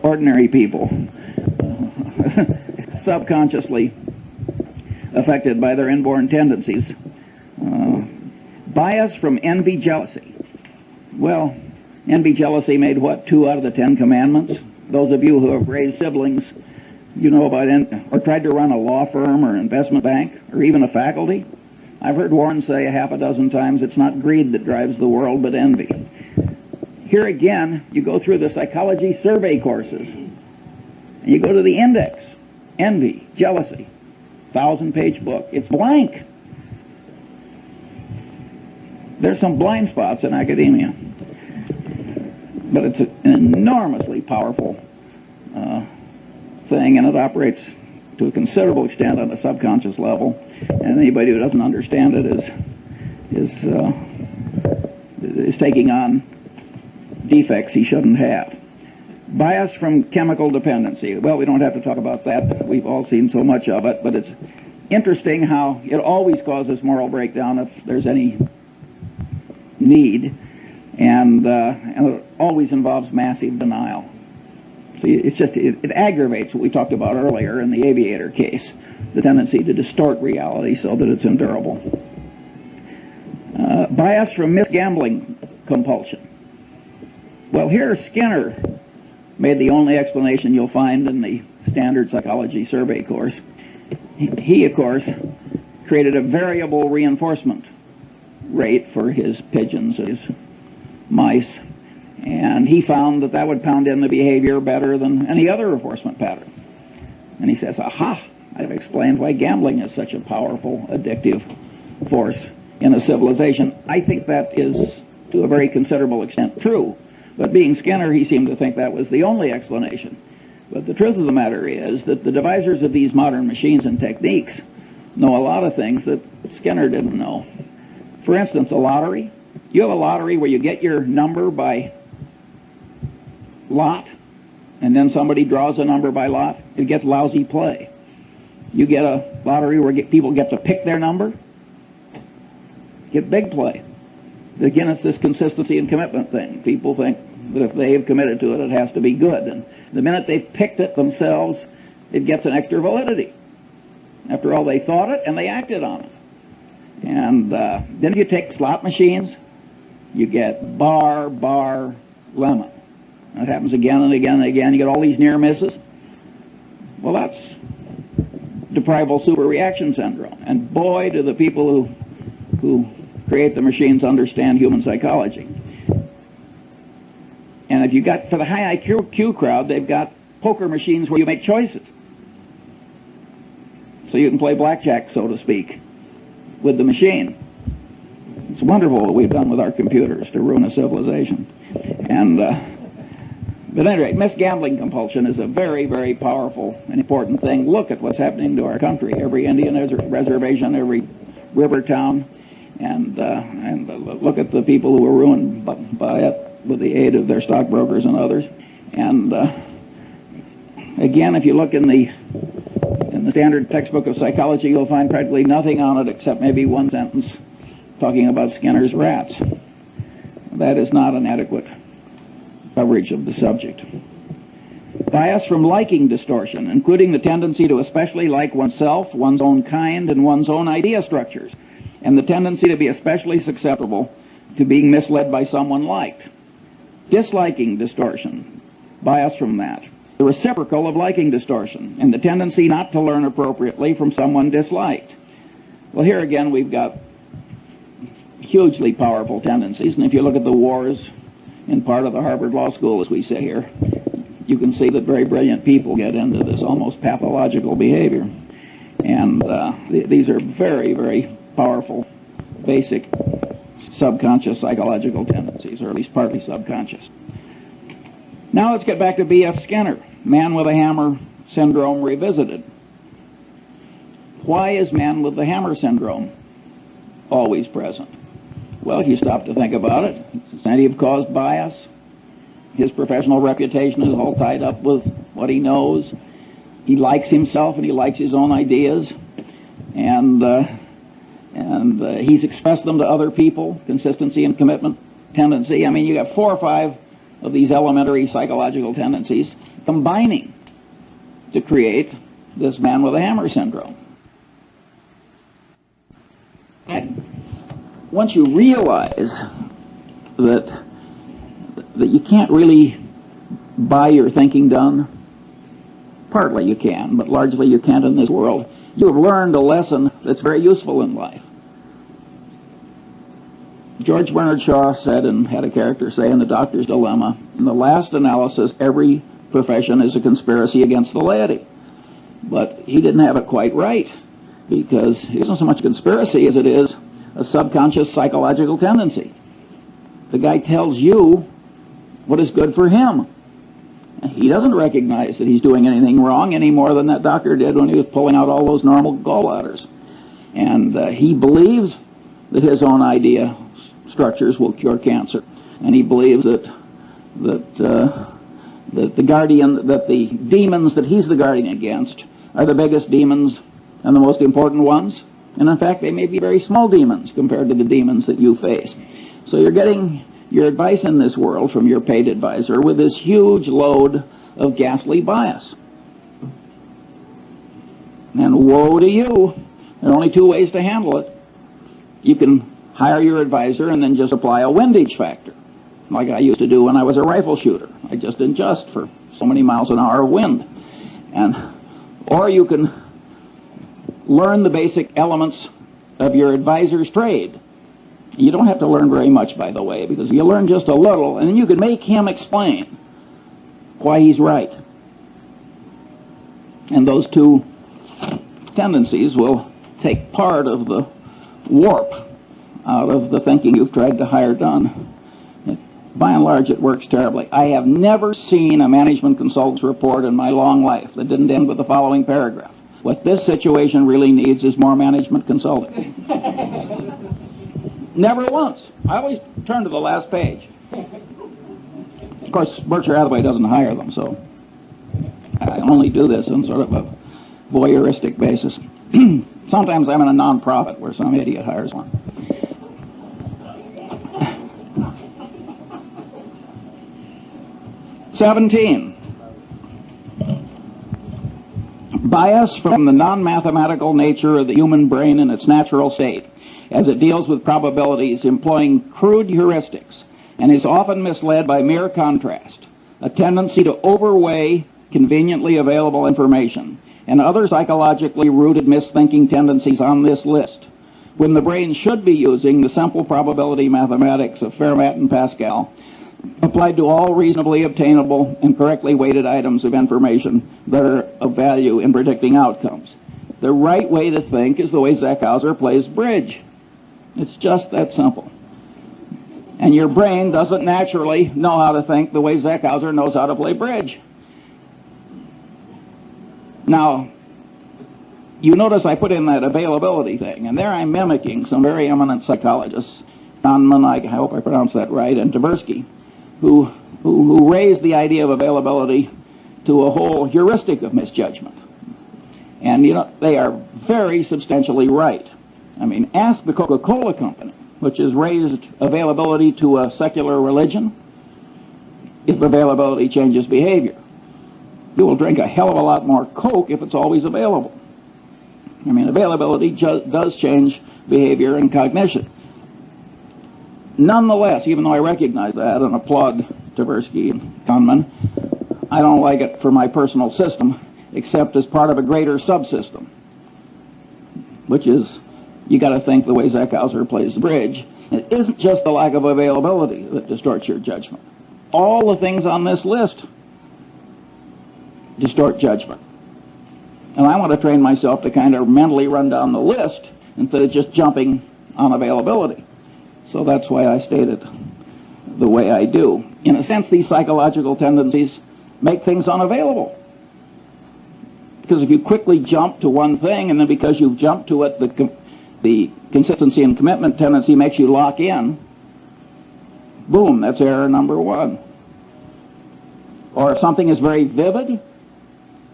Ordinary people, subconsciously affected by their inborn tendencies. Bias from envy, jealousy. Well, envy, jealousy made what, 2 out of the 10 commandments? Those of you who have raised siblings, you know about or tried to run a law firm or investment bank or even a faculty. I've heard Warren say 6 times, it's not greed that drives the world, but envy. Here again, you go through the psychology survey courses, And you go to the index, envy, jealousy, 1,000-page book. It's blank. There's some blind spots in academia. But it's an enormously powerful thing, and it operates to a considerable extent on a subconscious level. And anybody who doesn't understand it is taking on defects he shouldn't have. Bias from chemical dependency. Well, we don't have to talk about that. We've all seen so much of it, but it's interesting how it always causes moral breakdown if there's any need, and it always involves massive denial. So it's just, it aggravates what we talked about earlier in the aviator case, the tendency to distort reality so that it's endurable. Bias from misgambling compulsion. Well, here Skinner made the only explanation you'll find in the standard psychology survey course. He, of course, created a variable reinforcement rate for his pigeons, his mice, and he found that that would pound in the behavior better than any other reinforcement pattern. And he says, aha, I've explained why gambling is such a powerful, addictive force in a civilization. I think that is, to a very considerable extent, true. But being Skinner, he seemed to think that was the only explanation. But the truth of the matter is that the devisers of these modern machines and techniques know a lot of things that Skinner didn't know. For instance, a lottery. You have a lottery where you get your number by lot, and then somebody draws a number by lot. It gets lousy play. You get a lottery where people get to pick their number. Get big play. Again, it's this consistency and commitment thing. People think that if they have committed to it, it has to be good. And the minute they've picked it themselves, it gets an extra validity. After all, they thought it and they acted on it. And then if you take slot machines, you get bar, lemon. That happens again and again and again. You get all these near misses. Well, that's deprival superreaction syndrome. And boy, do the people who create the machines understand human psychology. And if you got, for the high IQ crowd, they've got poker machines where you make choices. So you can play blackjack, so to speak, with the machine. It's wonderful what we've done with our computers to ruin a civilization. And but anyway, misgambling compulsion is a very, very powerful and important thing. Look at what's happening to our country. Every Indian reservation, every river town, and look at the people who are ruined by it with the aid of their stockbrokers and others. And again, if you look in the standard textbook of psychology, you'll find practically nothing on it except maybe one sentence talking about Skinner's rats. That is not an adequate coverage of the subject. Bias from liking distortion, including the tendency to especially like oneself, one's own kind, and one's own idea structures, and the tendency to be especially susceptible to being misled by someone liked. Disliking distortion, bias from that. The reciprocal of liking distortion, and the tendency not to learn appropriately from someone disliked. Well, here again we've got hugely powerful tendencies, and if you look at the wars in part of the Harvard Law School, as we sit here, you can see that very brilliant people get into this almost pathological behavior. And these are very, very powerful, basic, subconscious psychological tendencies, or at least partly subconscious. Now let's get back to B.F. Skinner, man with a hammer syndrome revisited. Why is man with the hammer syndrome always present? Well, if you stop to think about it, it's incentive caused bias. His professional reputation is all tied up with what he knows. He likes himself and he likes his own ideas. And he's expressed them to other people, consistency and commitment tendency. I mean, you got 4 or 5 of these elementary psychological tendencies combining to create this man with a hammer syndrome. And once you realize that you can't really buy your thinking done, partly you can, but largely you can't in this world, you have learned a lesson that's very useful in life. George Bernard Shaw said, and had a character say in The Doctor's Dilemma, in the last analysis, every profession is a conspiracy against the laity. But he didn't have it quite right, because it isn't so much a conspiracy as it is a subconscious psychological tendency. The guy tells you what is good for him. He doesn't recognize that he's doing anything wrong any more than that doctor did when he was pulling out all those normal gallbladders. And he believes that his own idea structures will cure cancer. And he believes that the demons that he's the guardian against are the biggest demons and the most important ones. And in fact, they may be very small demons compared to the demons that you face. So you're getting your advice in this world from your paid advisor with this huge load of ghastly bias. And woe to you. There are only two ways to handle it. You can hire your advisor and then just apply a windage factor, like I used to do when I was a rifle shooter. I just adjust for so many miles an hour of wind. Or you can learn the basic elements of your advisor's trade. You don't have to learn very much, by the way, because you learn just a little, and then you can make him explain why he's right. And those two tendencies will take part of the warp out of the thinking you've tried to hire done. By and large, it works terribly. I have never seen a management consultant's report in my long life that didn't end with the following paragraph: what this situation really needs is more management consulting. Never once. I always turn to the last page. Of course, Berkshire Hathaway doesn't hire them, so I only do this on sort of a voyeuristic basis. Sometimes I'm in a non-profit where some idiot hires one. (17) Bias from the non-mathematical nature of the human brain in its natural state, as it deals with probabilities employing crude heuristics, and is often misled by mere contrast, a tendency to overweigh conveniently available information, and other psychologically rooted misthinking tendencies on this list, when the brain should be using the simple probability mathematics of Fermat and Pascal, applied to all reasonably obtainable and correctly weighted items of information that are of value in predicting outcomes. The right way to think is the way Zeckhauser plays bridge. It's just that simple. And your brain doesn't naturally know how to think the way Zeckhauser knows how to play bridge. Now, you notice I put in that availability thing, and there I'm mimicking some very eminent psychologists, Kahneman, I hope I pronounced that right, and Tversky, who raised the idea of availability to a whole heuristic of misjudgment. And, you know, they are very substantially right. I mean, ask the Coca-Cola company, which has raised availability to a secular religion, if availability changes behavior. You will drink a hell of a lot more Coke if it's always available. I mean, availability does change behavior and cognition. Nonetheless, even though I recognize that and applaud Tversky and Kahneman, I don't like it for my personal system, except as part of a greater subsystem, which is, you got to think the way Zeckhauser plays the bridge. It isn't just the lack of availability that distorts your judgment. All the things on this list distort judgment. And I want to train myself to kind of mentally run down the list instead of just jumping on availability. So that's why I state it the way I do. In a sense, these psychological tendencies make things unavailable. Because if you quickly jump to one thing, and then because you've jumped to it, the consistency and commitment tendency makes you lock in, boom, that's error number one. Or if something is very vivid,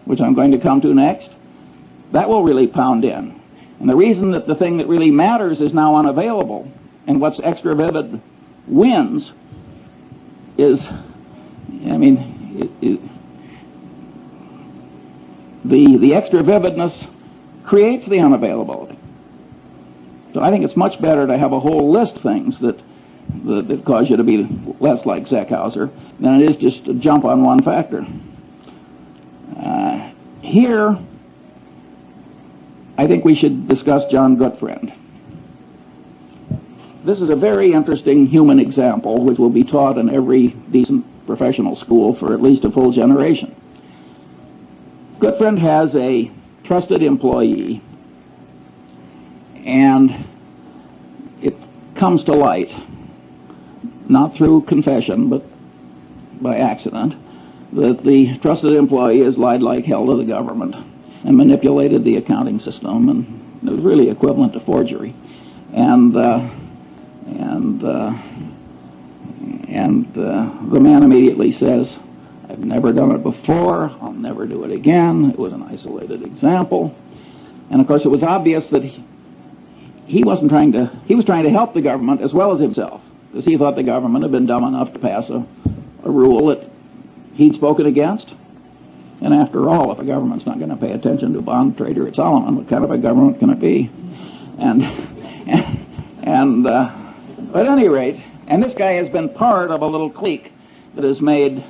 which I'm going to come to next, that will really pound in. And the reason that the thing that really matters is now unavailable, and what's extra vivid wins, is, I mean, the extra vividness creates the unavailability. So I think it's much better to have a whole list of things that cause you to be less like Zeckhauser than it is just to jump on one factor. Here, I think we should discuss John Gutfriend. This is a very interesting human example which will be taught in every decent professional school for at least a full generation. Goodfriend has a trusted employee, and it comes to light, not through confession, but by accident, that the trusted employee has lied like hell to the government and manipulated the accounting system, and it was really equivalent to forgery. And the man immediately says, "I've never done it before. I'll never do it again. It was an isolated example." And of course, it was obvious that he was trying to help the government as well as himself, because he thought the government had been dumb enough to pass a rule that he'd spoken against. And after all, if a government's not going to pay attention to a bond trader at Solomon, what kind of a government can it be? But at any rate, and this guy has been part of a little clique that has made,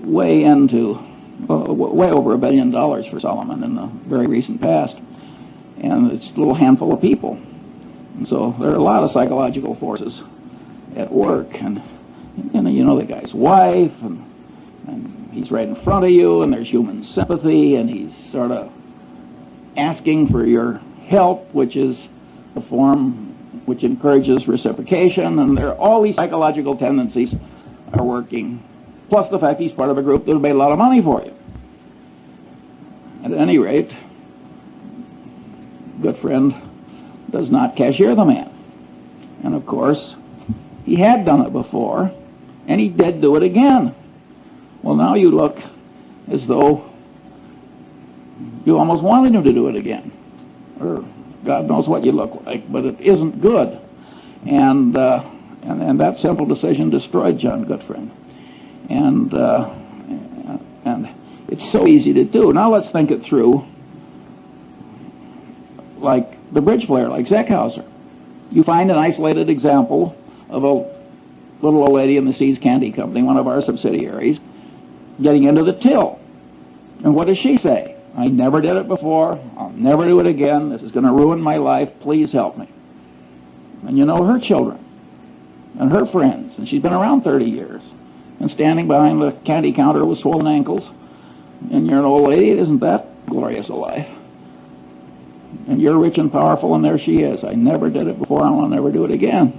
way over $1 billion for Solomon in the very recent past. And it's a little handful of people. And so there are a lot of psychological forces at work. And you know the guy's wife, and he's right in front of you, and there's human sympathy, and he's sort of asking for your help, which is a form which encourages reciprocation, and there are all these psychological tendencies are working, plus the fact he's part of a group that will pay a lot of money for you. At any rate, Goodfriend does not cashier the man. And of course, he had done it before, and he did do it again. Well, now you look as though you almost wanted him to do it again. Or God knows what you look like, but it isn't good. And that simple decision destroyed John Goodfriend. And it's so easy to do. Now let's think it through like the bridge player, like Zeckhauser. You find an isolated example of a little old lady in the Seas Candy Company, one of our subsidiaries, getting into the till. And what does she say? "I never did it before. I'll never do it again. This is going to ruin my life. Please help me." And you know her children and her friends, and she's been around 30 years, and standing behind the candy counter with swollen ankles, and you're an old lady. It isn't that glorious a life. And you're rich and powerful, and there she is. "I never did it before. I'll never do it again."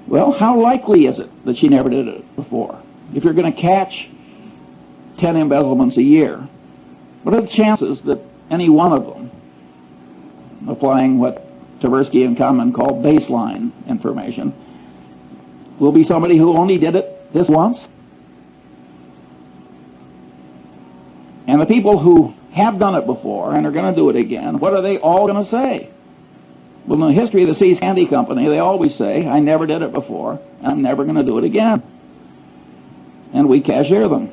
Well, how likely is it that she never did it before? If you're going to catch 10 embezzlements a year, what are the chances that any one of them, applying what Tversky and Kahneman call baseline information, will be somebody who only did it this once? And the people who have done it before and are going to do it again, what are they all going to say? Well, in the history of the Seas Candy Company, they always say, "I never did it before, and I'm never going to do it again." And we cashier them.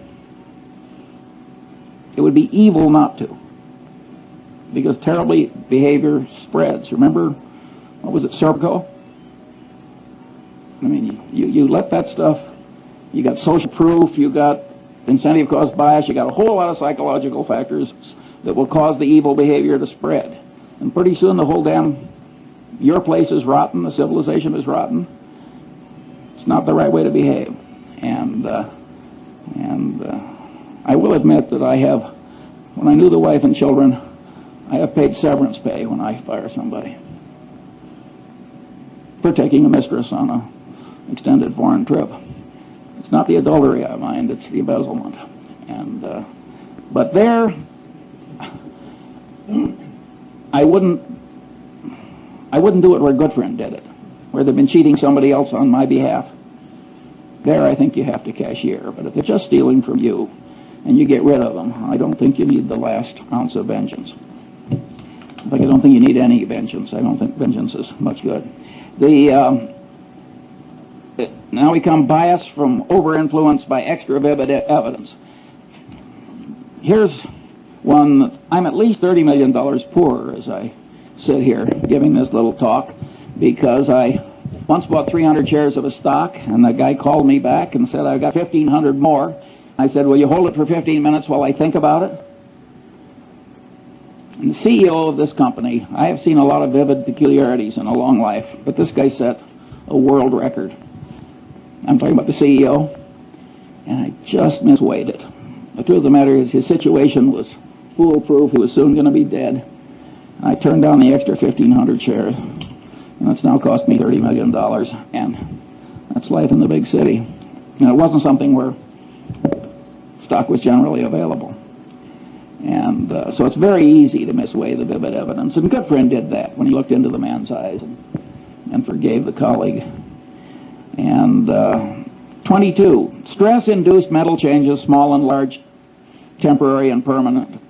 It would be evil not to, because terrible behavior spreads. Remember, what was it, Serpico? I mean, you let that stuff, you got social proof, you got incentive caused bias, you got a whole lot of psychological factors that will cause the evil behavior to spread. And pretty soon the whole your place is rotten, the civilization is rotten. It's not the right way to behave. And I will admit that when I knew the wife and children, I have paid severance pay when I fire somebody for taking a mistress on an extended foreign trip. It's not the adultery I mind, it's the embezzlement. But there, I wouldn't do it where Goodfriend did it, where they've been cheating somebody else on my behalf. There, I think you have to cashier. But if they're just stealing from you and you get rid of them, I don't think you need the last ounce of vengeance. In fact, I don't think you need any vengeance. I don't think vengeance is much good. Now we come bias from over-influence by extra vivid evidence. Here's one. I'm at least $30 million poorer as I sit here giving this little talk, because I once bought 300 shares of a stock, and the guy called me back and said, "I've got 1,500 more." I said, "Will you hold it for 15 minutes while I think about it?" And the CEO of this company, I have seen a lot of vivid peculiarities in a long life, but this guy set a world record. I'm talking about the CEO, and I just misweighed it. The truth of the matter is his situation was foolproof. He was soon going to be dead. I turned down the extra 1,500 shares, and it's now cost me $30 million, and that's life in the big city. And it wasn't something where stock was generally available. And so it's very easy to misweigh the vivid evidence. And Goodfriend did that when he looked into the man's eyes and forgave the colleague. And 22, stress-induced mental changes, small and large, temporary and permanent.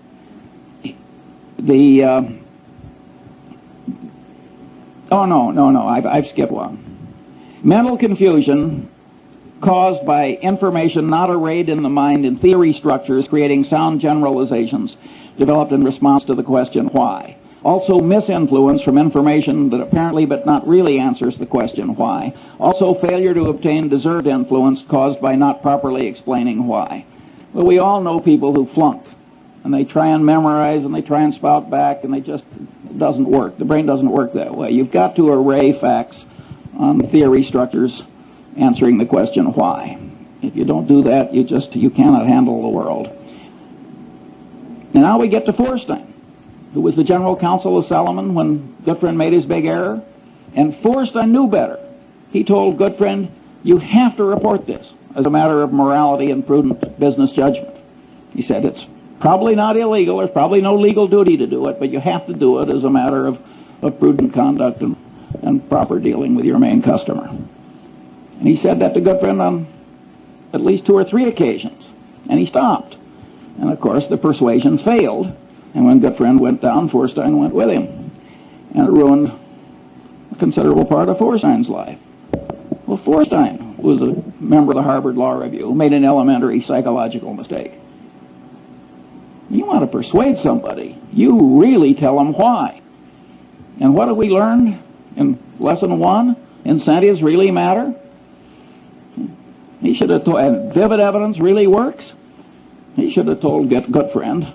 I've skipped one. Mental confusion caused by information not arrayed in the mind in theory structures, creating sound generalizations developed in response to the question why. Also misinfluence from information that apparently but not really answers the question why. Also failure to obtain deserved influence caused by not properly explaining why. Well, we all know people who flunk, and they try and memorize, and they try and spout back, and it doesn't work. The brain doesn't work that way. You've got to array facts on theory structures answering the question why. If you don't do that, you cannot handle the world. And now we get to Feuerstein, who was the general counsel of Salomon when Goodfriend made his big error. And Feuerstein knew better. He told Goodfriend, you have to report this as a matter of morality and prudent business judgment. He said it's probably not illegal, there's probably no legal duty to do it, but you have to do it as a matter of prudent conduct and proper dealing with your main customer. And he said that to Goodfriend on at least 2 or 3 occasions. And he stopped. And, of course, the persuasion failed. And when Goodfriend went down, Feuerstein went with him. And it ruined a considerable part of Feuerstein's life. Well, Feuerstein was a member of the Harvard Law Review who made an elementary psychological mistake. You want to persuade somebody, you really tell them why. And what have we learned in lesson 1? Incentives really matter. He should have told, and vivid evidence really works. He should have told Goodfriend,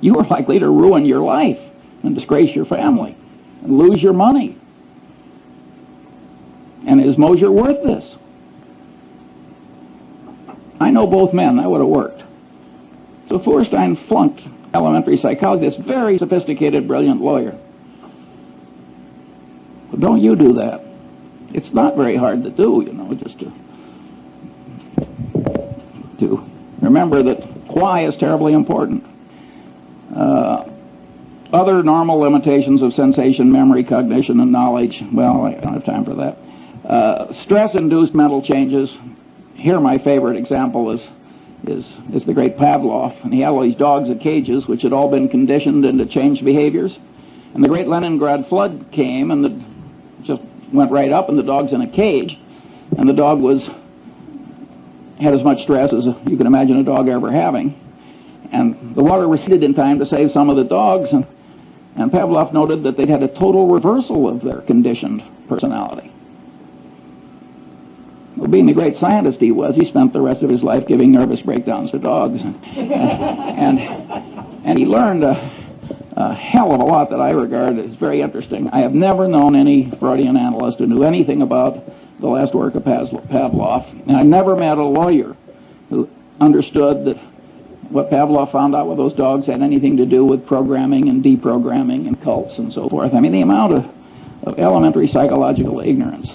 you are likely to ruin your life and disgrace your family and lose your money. And is Mosier worth this? I know both men. That would have worked. So Feuerstein flunked elementary psychology, this very sophisticated, brilliant lawyer. But don't you do that. It's not very hard to do, just to remember that why is terribly important. Other normal limitations of sensation, memory, cognition, and knowledge, well, I don't have time for that. Stress-induced mental changes. Here my favorite example is the great Pavlov. And he had all these dogs in cages which had all been conditioned into changed behaviors. And the great Leningrad flood came and just went right up, and the dog's in a cage. And the dog had as much stress as you can imagine a dog ever having. And the water receded in time to save some of the dogs, and Pavlov noted that they'd had a total reversal of their conditioned personality. Well, being the great scientist he was, he spent the rest of his life giving nervous breakdowns to dogs. And he learned a hell of a lot that I regard as very interesting. I have never known any Freudian analyst who knew anything about the last work of Pavlov, and I've never met a lawyer who understood that what Pavlov found out with those dogs had anything to do with programming and deprogramming and cults and so forth. I mean, the amount of elementary psychological ignorance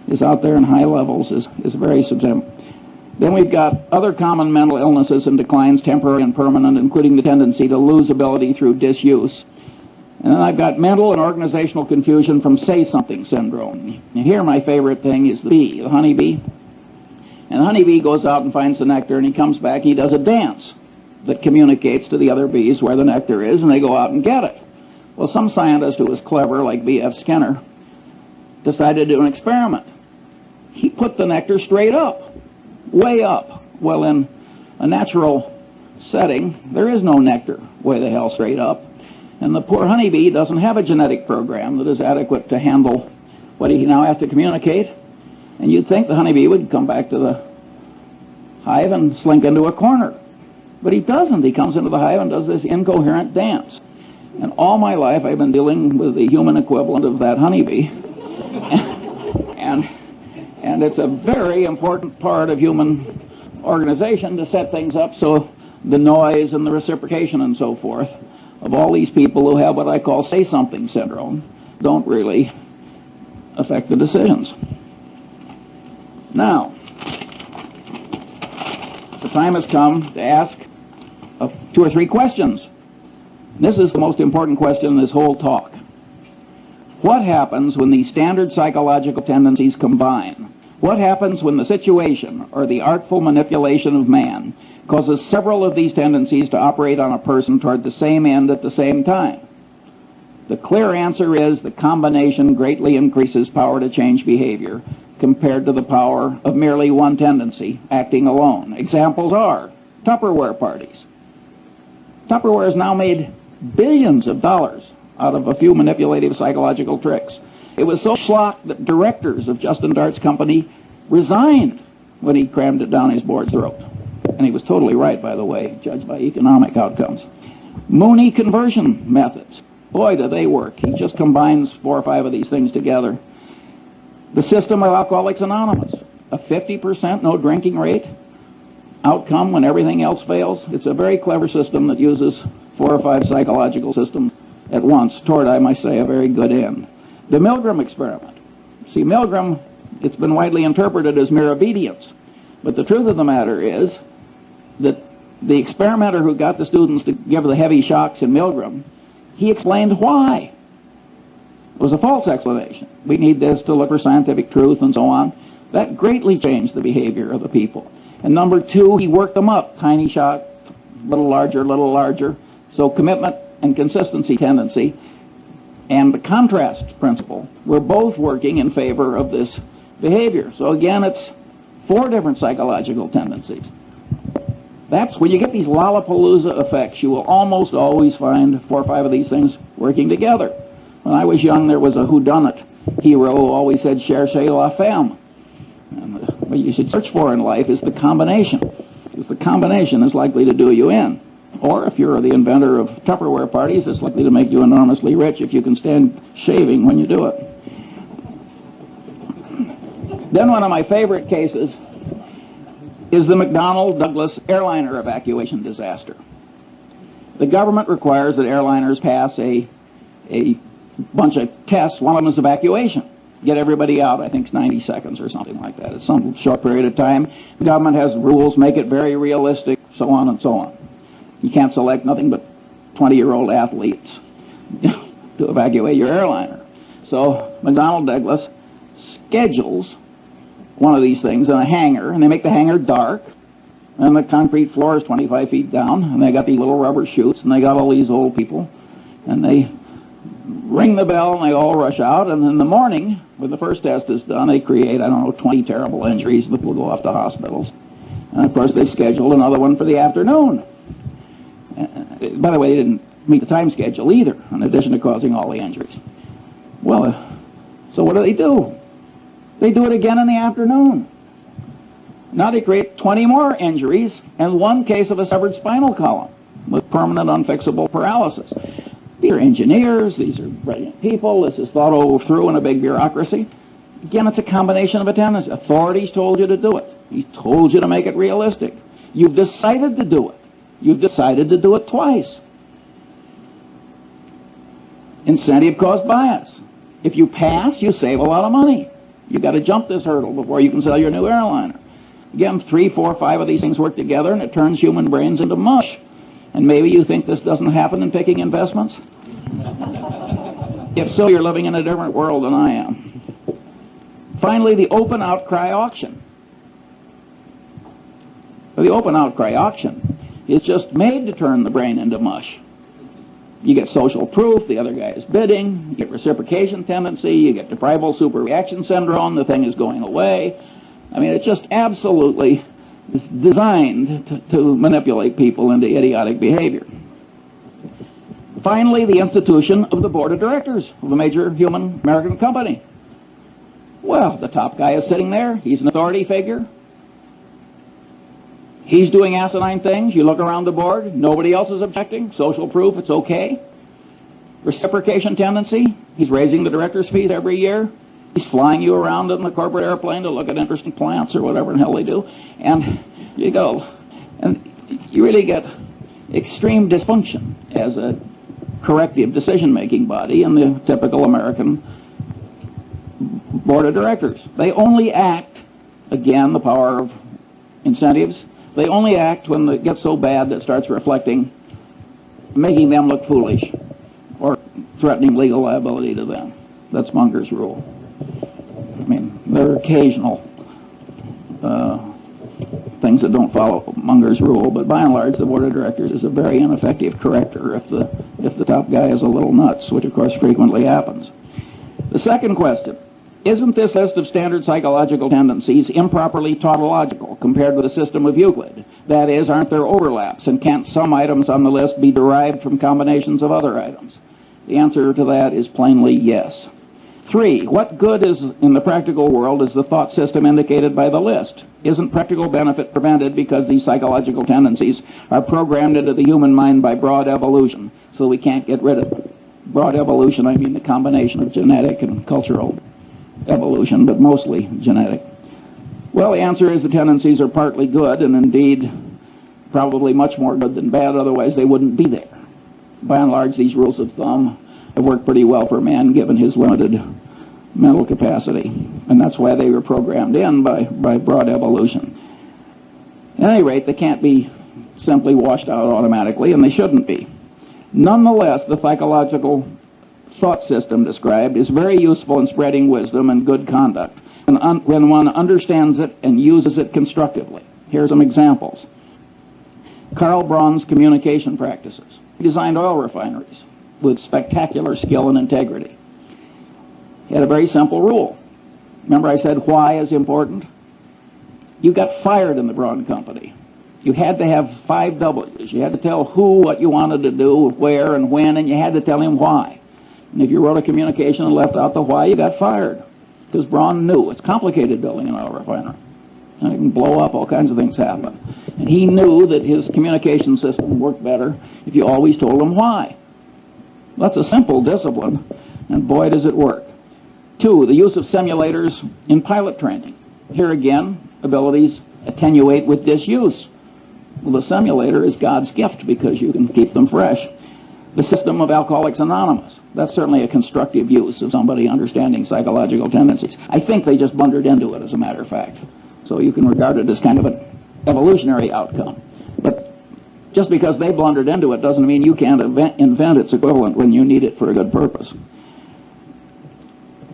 is out there in high levels is very substantial. Then we've got other common mental illnesses and declines, temporary and permanent, including the tendency to lose ability through disuse. And then I've got mental and organizational confusion from say-something syndrome. And here my favorite thing is the bee, the honeybee. And the honeybee goes out and finds the nectar, and he comes back and he does a dance that communicates to the other bees where the nectar is, and they go out and get it. Well, some scientist who was clever, like B.F. Skinner, decided to do an experiment. He put the nectar straight up, way up. Well, in a natural setting, there is no nectar way the hell straight up. And the poor honeybee doesn't have a genetic program that is adequate to handle what he now has to communicate. And you'd think the honeybee would come back to the hive and slink into a corner. But he doesn't. He comes into the hive and does this incoherent dance. And all my life I've been dealing with the human equivalent of that honeybee. And And it's a very important part of human organization to set things up so the noise and the reciprocation and so forth of all these people who have what I call say-something syndrome don't really affect the decisions. Now, the time has come to ask 2 or 3 questions. This is the most important question in this whole talk. What happens when these standard psychological tendencies combine? What happens when the situation or the artful manipulation of man causes several of these tendencies to operate on a person toward the same end at the same time? The clear answer is the combination greatly increases power to change behavior compared to the power of merely one tendency acting alone. Examples are Tupperware parties. Tupperware has now made billions of dollars out of a few manipulative psychological tricks. It was so schlock that directors of Justin Dart's company resigned when he crammed it down his board's throat. And he was totally right, by the way, judged by economic outcomes. Mooney conversion methods. Boy, do they work. He just combines 4 or 5 of these things together. The system of Alcoholics Anonymous. A 50% no drinking rate outcome when everything else fails. It's a very clever system that uses 4 or 5 psychological systems at once toward, I might say, a very good end. The Milgram experiment. See, Milgram, it's been widely interpreted as mere obedience. But the truth of the matter is that the experimenter who got the students to give the heavy shocks in Milgram, he explained why. It was a false explanation. We need this to look for scientific truth and so on. That greatly changed the behavior of the people. And number 2, he worked them up. Tiny shock, little larger. So commitment and consistency tendency and the contrast principle were both working in favor of this behavior. So again, it's 4 different psychological tendencies. That's when you get these Lollapalooza effects, you will almost always find 4 or 5 of these things working together. When I was young, there was a whodunit hero who always said, cherchez la femme. And what you should search for in life is the combination, because the combination is likely to do you in. Or if you're the inventor of Tupperware parties, it's likely to make you enormously rich if you can stand shaving when you do it. Then one of my favorite cases is the McDonnell-Douglas airliner evacuation disaster. The government requires that airliners pass a bunch of tests. One of them is evacuation. Get everybody out. I think it's 90 seconds or something like that. It's some short period of time. The government has rules, make it very realistic, so on and so on. You can't select nothing but 20-year-old athletes to evacuate your airliner. So McDonnell-Douglas schedules one of these things in a hangar, and they make the hangar dark, and the concrete floor is 25 feet down, and they got these little rubber chutes, and they got all these old people, and they ring the bell, and they all rush out, and in the morning, when the first test is done, they create, 20 terrible injuries that will go off to hospitals. And of course, they scheduled another one for the afternoon. By the way, they didn't meet the time schedule either, in addition to causing all the injuries. Well, so what do? They do it again in the afternoon. Now they create 20 more injuries and 1 case of a severed spinal column with permanent unfixable paralysis. These are engineers, these are brilliant people, this is thought over through in a big bureaucracy. Again, it's a combination of a tendency. Authorities told you to do it. He told you to make it realistic. You've decided to do it. You've decided to do it twice. Incentive cost bias. If you pass, you save a lot of money. You've got to jump this hurdle before you can sell your new airliner. Again, 3, 4, 5 of these things work together, and it turns human brains into mush. And maybe you think this doesn't happen in picking investments? If so, you're living in a different world than I am. Finally, the open outcry auction. The open outcry auction is just made to turn the brain into mush. You get social proof, the other guy is bidding, you get reciprocation tendency, you get deprival superreaction syndrome, the thing is going away. I mean, it's just absolutely designed to manipulate people into idiotic behavior. Finally, the institution of the board of directors of a major human American company. Well, the top guy is sitting there, he's an authority figure. He's doing asinine things. You look around the board, nobody else is objecting. Social proof, it's okay. Reciprocation tendency, he's raising the director's fees every year. He's flying you around in the corporate airplane to look at interesting plants or whatever the hell they do, and you go, and you really get extreme dysfunction as a corrective decision-making body in the typical American board of directors. They only act, again, the power of incentives, they only act when it gets so bad that it starts reflecting, making them look foolish or threatening legal liability to them. That's Munger's rule. I mean, there are occasional things that don't follow Munger's rule, but by and large, the board of directors is a very ineffective corrector if the top guy is a little nuts, which of course frequently happens. The second question: isn't this list of standard psychological tendencies improperly tautological compared with the system of Euclid? That is, aren't there overlaps, and can't some items on the list be derived from combinations of other items? The answer to that is plainly yes. 3. What good is in the practical world is the thought system indicated by the list? Isn't practical benefit prevented because these psychological tendencies are programmed into the human mind by broad evolution, so we can't get rid of them? Broad evolution, I mean the combination of genetic and cultural evolution, but mostly genetic. Well, the answer is the tendencies are partly good, and indeed probably much more good than bad, otherwise they wouldn't be there. By and large, these rules of thumb have worked pretty well for man given his limited mental capacity, and that's why they were programmed in by broad evolution. At any rate, they can't be simply washed out automatically, and they shouldn't be. Nonetheless, the psychological thought system described is very useful in spreading wisdom and good conduct when one understands it and uses it constructively. Here are some examples. Karl Braun's communication practices. He designed oil refineries with spectacular skill and integrity. He had a very simple rule. Remember I said why is important? You got fired in the Braun Company. You had to have 5 W's. You had to tell who what you wanted to do, where and when, and you had to tell him why. And if you wrote a communication and left out the why, you got fired. Because Braun knew it's complicated building an oil refinery. And it can blow up, all kinds of things happen. And he knew that his communication system worked better if you always told him why. That's a simple discipline, and boy does it work. 2, the use of simulators in pilot training. Here again, abilities attenuate with disuse. Well, the simulator is God's gift because you can keep them fresh. The system of Alcoholics Anonymous. That's certainly a constructive use of somebody understanding psychological tendencies. I think they just blundered into it, as a matter of fact. So you can regard it as kind of an evolutionary outcome. But just because they blundered into it doesn't mean you can't invent its equivalent when you need it for a good purpose.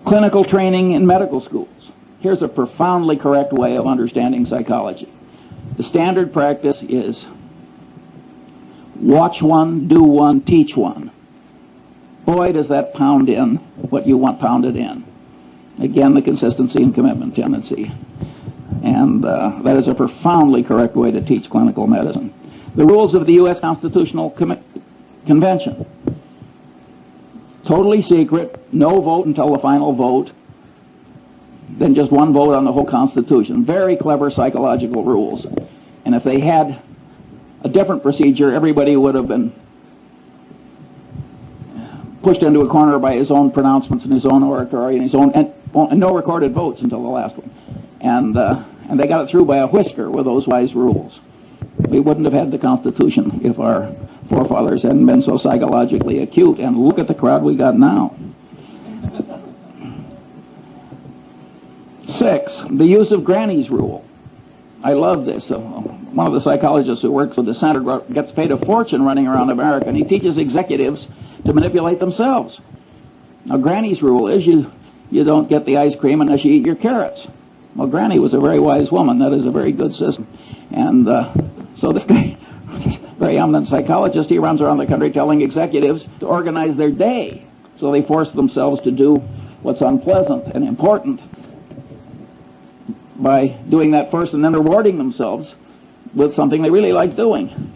Clinical training in medical schools. Here's a profoundly correct way of understanding psychology. The standard practice is watch one, do one, teach one. Boy, does that pound in what you want pounded in. Again, the consistency and commitment tendency. And that is a profoundly correct way to teach clinical medicine. The rules of the U.S. Constitutional Convention. Totally secret, no vote until the final vote, then just one vote on the whole Constitution. Very clever psychological rules. And if they had a different procedure, everybody would have been pushed into a corner by his own pronouncements and his own oratory and his own, and no recorded votes until the last one. And they got it through by a whisker with those wise rules. We wouldn't have had the Constitution if our forefathers hadn't been so psychologically acute. And look at the crowd we got now. 6, the use of Granny's rule. I love this. One of the psychologists who works with the Center gets paid a fortune running around America, and he teaches executives to manipulate themselves. Now, Granny's rule is you don't get the ice cream unless you eat your carrots. Well, Granny was a very wise woman. That is a very good system. And so this guy, very eminent psychologist, he runs around the country telling executives to organize their day. So they force themselves to do what's unpleasant and important by doing that first and then rewarding themselves with something they really like doing.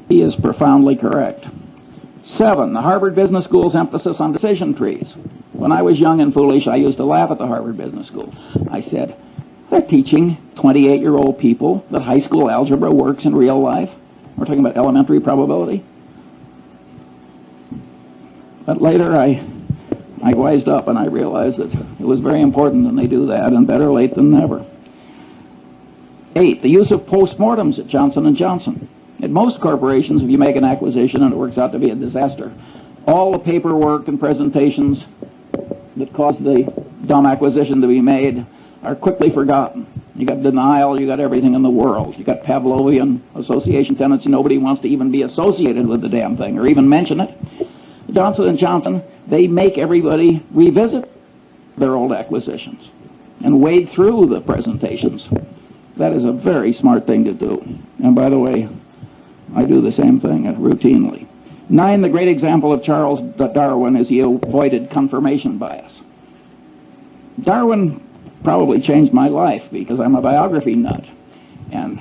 He is profoundly correct. 7, the Harvard Business School's emphasis on decision trees. When I was young and foolish, I used to laugh at the Harvard Business School. I said, they're teaching 28-year-old people that high school algebra works in real life. We're talking about elementary probability. But later I I wised up and I realized that it was very important that they do that, and better late than never. 8, the use of postmortems at Johnson & Johnson. At most corporations, if you make an acquisition and it works out to be a disaster, all the paperwork and presentations that caused the dumb acquisition to be made are quickly forgotten. You got denial, you got everything in the world. You got Pavlovian association tendency. Nobody wants to even be associated with the damn thing or even mention it. Johnson & Johnson, they make everybody revisit their old acquisitions and wade through the presentations. That is a very smart thing to do. And by the way, I do the same thing routinely. 9, the great example of Charles Darwin is he avoided confirmation bias. Darwin probably changed my life because I'm a biography nut. And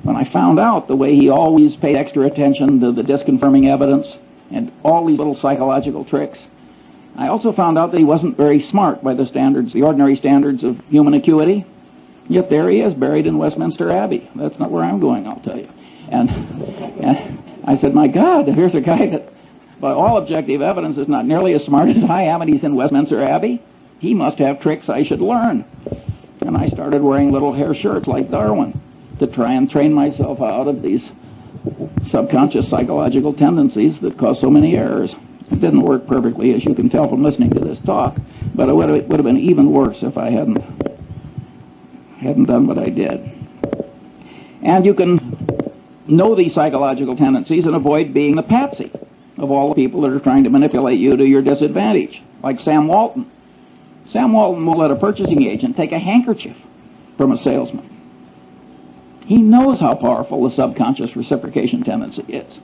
when I found out the way he always paid extra attention to the disconfirming evidence and all these little psychological tricks, I also found out that he wasn't very smart by the standards, the ordinary standards of human acuity. Yet there he is, buried in Westminster Abbey. That's not where I'm going, I'll tell you. And I said, my God, here's a guy that, by all objective evidence, is not nearly as smart as I am, and he's in Westminster Abbey. He must have tricks I should learn. And I started wearing little hair shirts like Darwin to try and train myself out of these subconscious psychological tendencies that cause so many errors. It didn't work perfectly, as you can tell from listening to this talk, but it would have been even worse if I hadn't done what I did. And you can know these psychological tendencies and avoid being the patsy of all the people that are trying to manipulate you to your disadvantage, like Sam Walton. Sam Walton will let a purchasing agent take a handkerchief from a salesman. He knows how powerful the subconscious reciprocation tendency is.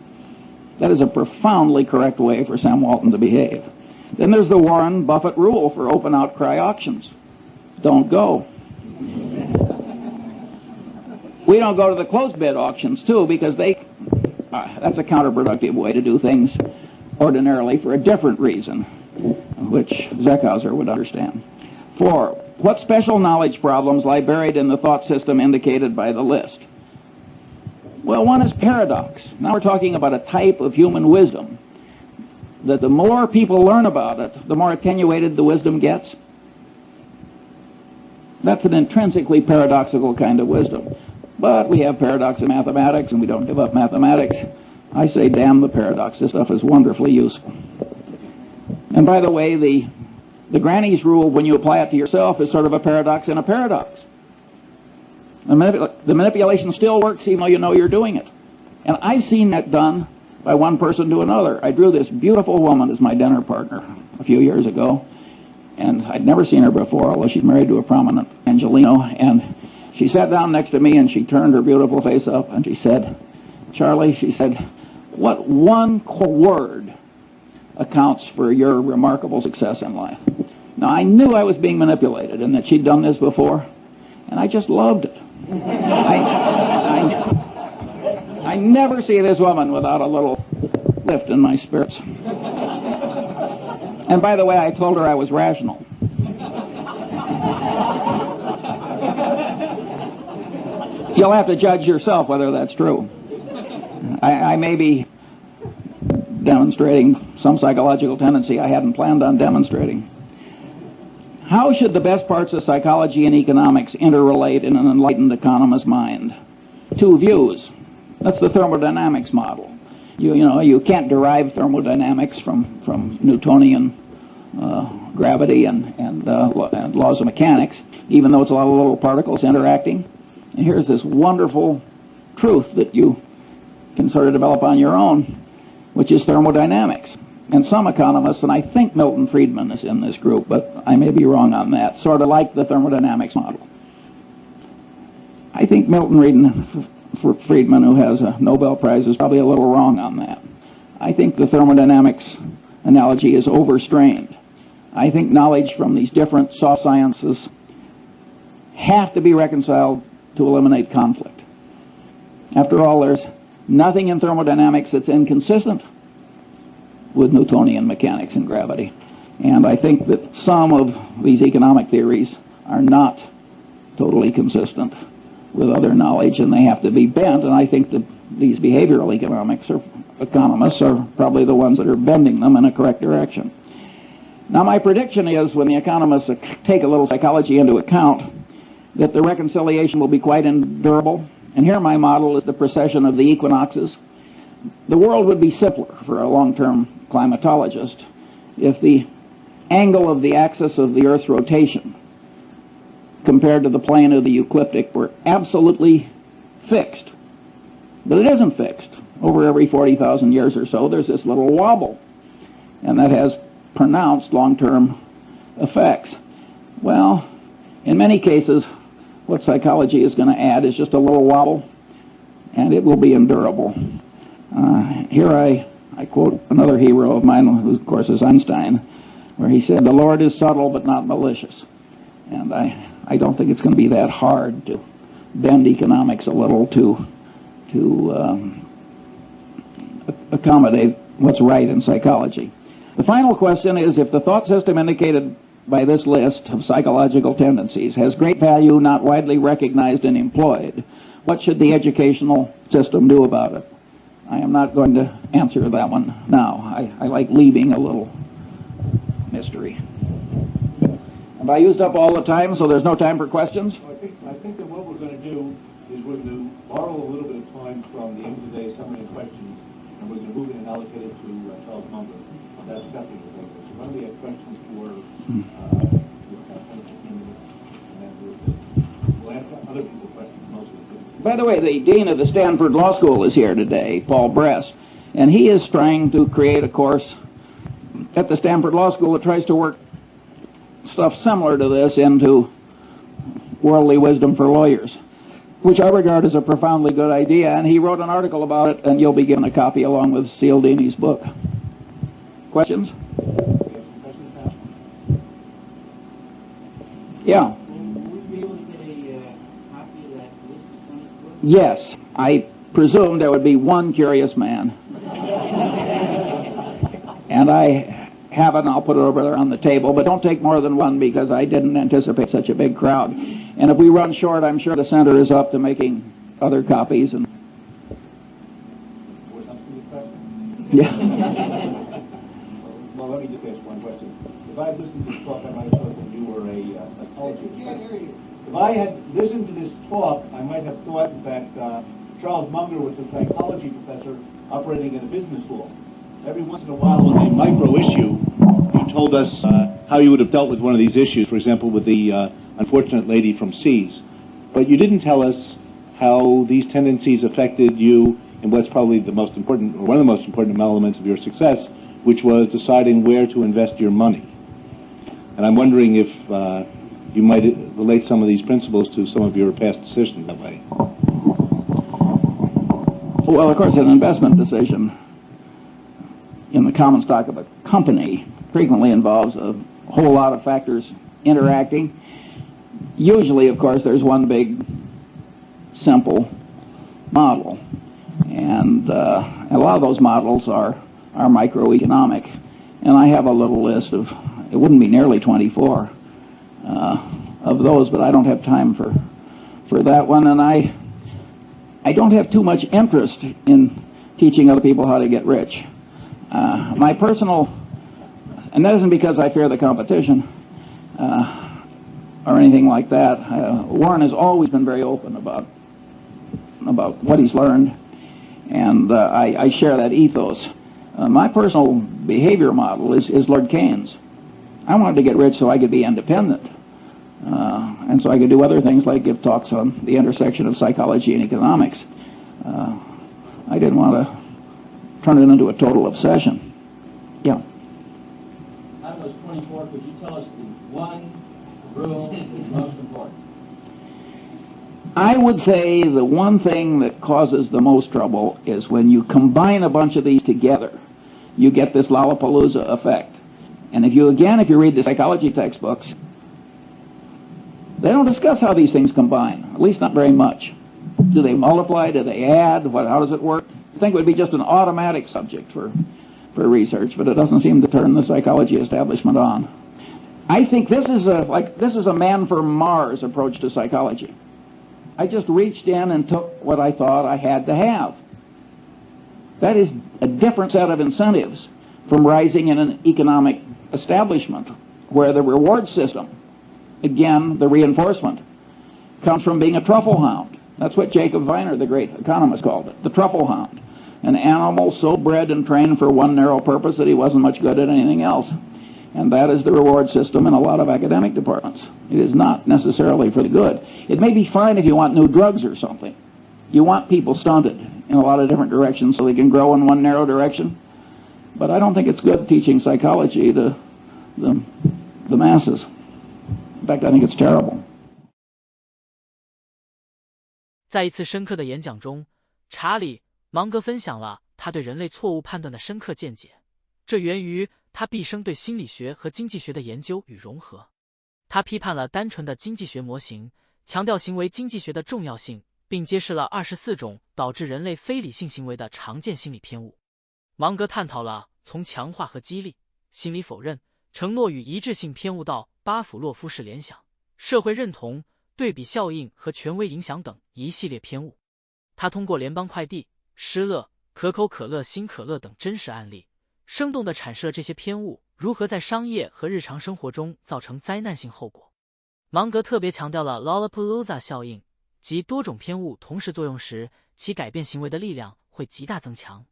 That is a profoundly correct way for Sam Walton to behave. Then there's the Warren Buffett rule for open outcry auctions. Don't go. We don't go to the closed bid auctions, too, because that's a counterproductive way to do things ordinarily for a different reason, which Zeckhauser would understand. 4, what special knowledge problems lie buried in the thought system indicated by the list? Well, one is paradox. Now we're talking about a type of human wisdom that the more people learn about it, the more attenuated the wisdom gets. That's an intrinsically paradoxical kind of wisdom. But we have paradox in mathematics, and we don't give up mathematics. I say, damn the paradox. This stuff is wonderfully useful. And by the way, the granny's rule, when you apply it to yourself, is sort of a paradox in a paradox. The manipulation still works even though you know you're doing it. And I've seen that done by one person to another. I drew this beautiful woman as my dinner partner a few years ago, and I'd never seen her before, although she's married to a prominent Angelino, and she sat down next to me and she turned her beautiful face up and she said, Charlie, she said, what one word accounts for your remarkable success in life? Now, I knew I was being manipulated and that she'd done this before, and I just loved it. I never see this woman without a little lift in my spirits. And by the way, I told her I was rational. You'll have to judge yourself whether that's true. I may be demonstrating some psychological tendency I hadn't planned on demonstrating. How should the best parts of psychology and economics interrelate in an enlightened economist's mind? 2 views. That's the thermodynamics model. You can't derive thermodynamics from Newtonian gravity and laws of mechanics, even though it's a lot of little particles interacting. And here's this wonderful truth that you can sort of develop on your own, which is thermodynamics. And some economists, and I think Milton Friedman is in this group, but I may be wrong on that, sort of like the thermodynamics model. I think Milton Friedman, who has a Nobel Prize, is probably a little wrong on that. I think the thermodynamics analogy is overstrained. I think knowledge from these different soft sciences have to be reconciled to eliminate conflict. After all, there's nothing in thermodynamics that's inconsistent with Newtonian mechanics and gravity. And I think that some of these economic theories are not totally consistent with other knowledge, and they have to be bent, and I think that these behavioral economics or economists are probably the ones that are bending them in a correct direction. Now, my prediction is, when the economists take a little psychology into account, that the reconciliation will be quite endurable. And here my model is the precession of the equinoxes. The world would be simpler for a long-term climatologist if the angle of the axis of the Earth's rotation compared to the plane of the ecliptic were absolutely fixed. But it isn't fixed. Over every 40,000 years or so, there's this little wobble, and that has pronounced long-term effects. Well, in many cases, what psychology is going to add is just a little wobble, and it will be endurable. Here I quote another hero of mine, who of course is Einstein, where he said, "The Lord is subtle but not malicious." And I don't think it's going to be that hard to bend economics a little to accommodate what's right in psychology. The final question is, if the thought system indicated by this list of psychological tendencies has great value, not widely recognized and employed, what should the educational system do about it? I am not going to answer that one now. I like leaving a little mystery. Have I used up all the time, so there's no time for questions? I think that what we're going to do is we're going to borrow a little bit of time from the end of the day summary and questions, and we're going to move it and allocate it to Charles Munger. That's definitely the focus. So when we have questions for 10 or 15 minutes, and then we'll ask other people questions mostly. By the way, the dean of the Stanford Law School is here today, Paul Brest, and he is trying to create a course at the Stanford Law School that tries to work stuff similar to this into worldly wisdom for lawyers, which I regard as a profoundly good idea, and he wrote an article about it, and you'll be given a copy along with Cialdini's book. Questions? Yeah. Would we be able to get a copy of that list? Yes. I presume there would be one curious man. And I have it, and I'll put it over there on the table, but don't take more than one, because I didn't anticipate such a big crowd. And if we run short, I'm sure the center is up to making other copies. And yeah. Well, let me just ask one question. If I had listened to this talk, I might have thought that you were a psychologist. I can't hear you. If I had listened to this talk, I might have thought, in fact, Charles Munger was a psychology professor operating in a business school. Every once in a while, on a micro issue, you told us how you would have dealt with one of these issues, for example, with the unfortunate lady from Seas. But you didn't tell us how these tendencies affected you in what's probably the most important, or one of the most important elements of your success, which was deciding where to invest your money. And I'm wondering if you might relate some of these principles to some of your past decisions that way. Well, of course, an investment decision in the common stock of a company frequently involves a whole lot of factors interacting. Usually, of course, there's one big, simple model. And a lot of those models are microeconomic. And I have a little list of, it wouldn't be nearly 24 of those, but I don't have time for that one. And I don't have too much interest in teaching other people how to get rich. My personal, and that isn't because I fear the competition or anything like that. Warren has always been very open about what he's learned, and I share that ethos. My personal behavior model is Lord Keynes. I wanted to get rich so I could be independent, and so I could do other things like give talks on the intersection of psychology and economics. I didn't want to turn it into a total obsession. Yeah. Out of those 24, could you tell us the one rule that is most important? I would say the one thing that causes the most trouble is when you combine a bunch of these together, you get this Lollapalooza effect. And if you read the psychology textbooks, they don't discuss how these things combine, at least not very much. Do they multiply? Do they add? How does it work? I think it would be just an automatic subject for research, but it doesn't seem to turn the psychology establishment on. I think this is a man for Mars approach to psychology. I just reached in and took what I thought I had to have. That is a different set of incentives from rising in an economic establishment where the reward system, again, the reinforcement, comes from being a truffle hound. That's what Jacob Viner, the great economist, called it, the truffle hound. An animal so bred and trained for one narrow purpose that he wasn't much good at anything else. And that is the reward system in a lot of academic departments. It is not necessarily for the good. It may be fine if you want new drugs or something. You want people stunted in a lot of different directions so they can grow in one narrow direction. But I don't think it's good teaching psychology to the masses. In fact, I think it's terrible. 在一次深刻的演讲中，查理芒格分享了他对人类错误判断的深刻见解，这源于他毕生对心理学和经济学的研究与融合。他批判了单纯的经济学模型，强调行为经济学的重要性，并揭示了24种导致人类非理性行为的常见心理偏误。芒格探讨了从强化和激励、心理否认、承诺与一致性偏误到巴甫洛夫式联想、社会认同、对比效应和权威影响等一系列偏误。他通过联邦快递、施乐、可口可乐、新可乐等真实案例，生动地阐释了这些偏误如何在商业和日常生活中造成灾难性后果。芒格特别强调了 Lollapalooza 效应，即多种偏误同时作用时，其改变行为的力量会极大增强。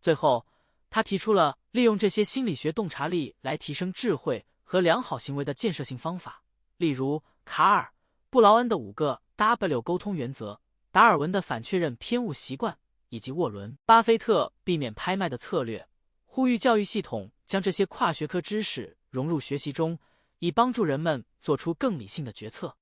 最后，他提出了利用这些心理学洞察力来提升智慧和良好行为的建设性方法，例如卡尔、布劳恩的5个 W 沟通原则、达尔文的反确认偏误习惯，以及沃伦、巴菲特避免拍卖的策略，呼吁教育系统将这些跨学科知识融入学习中，以帮助人们做出更理性的决策。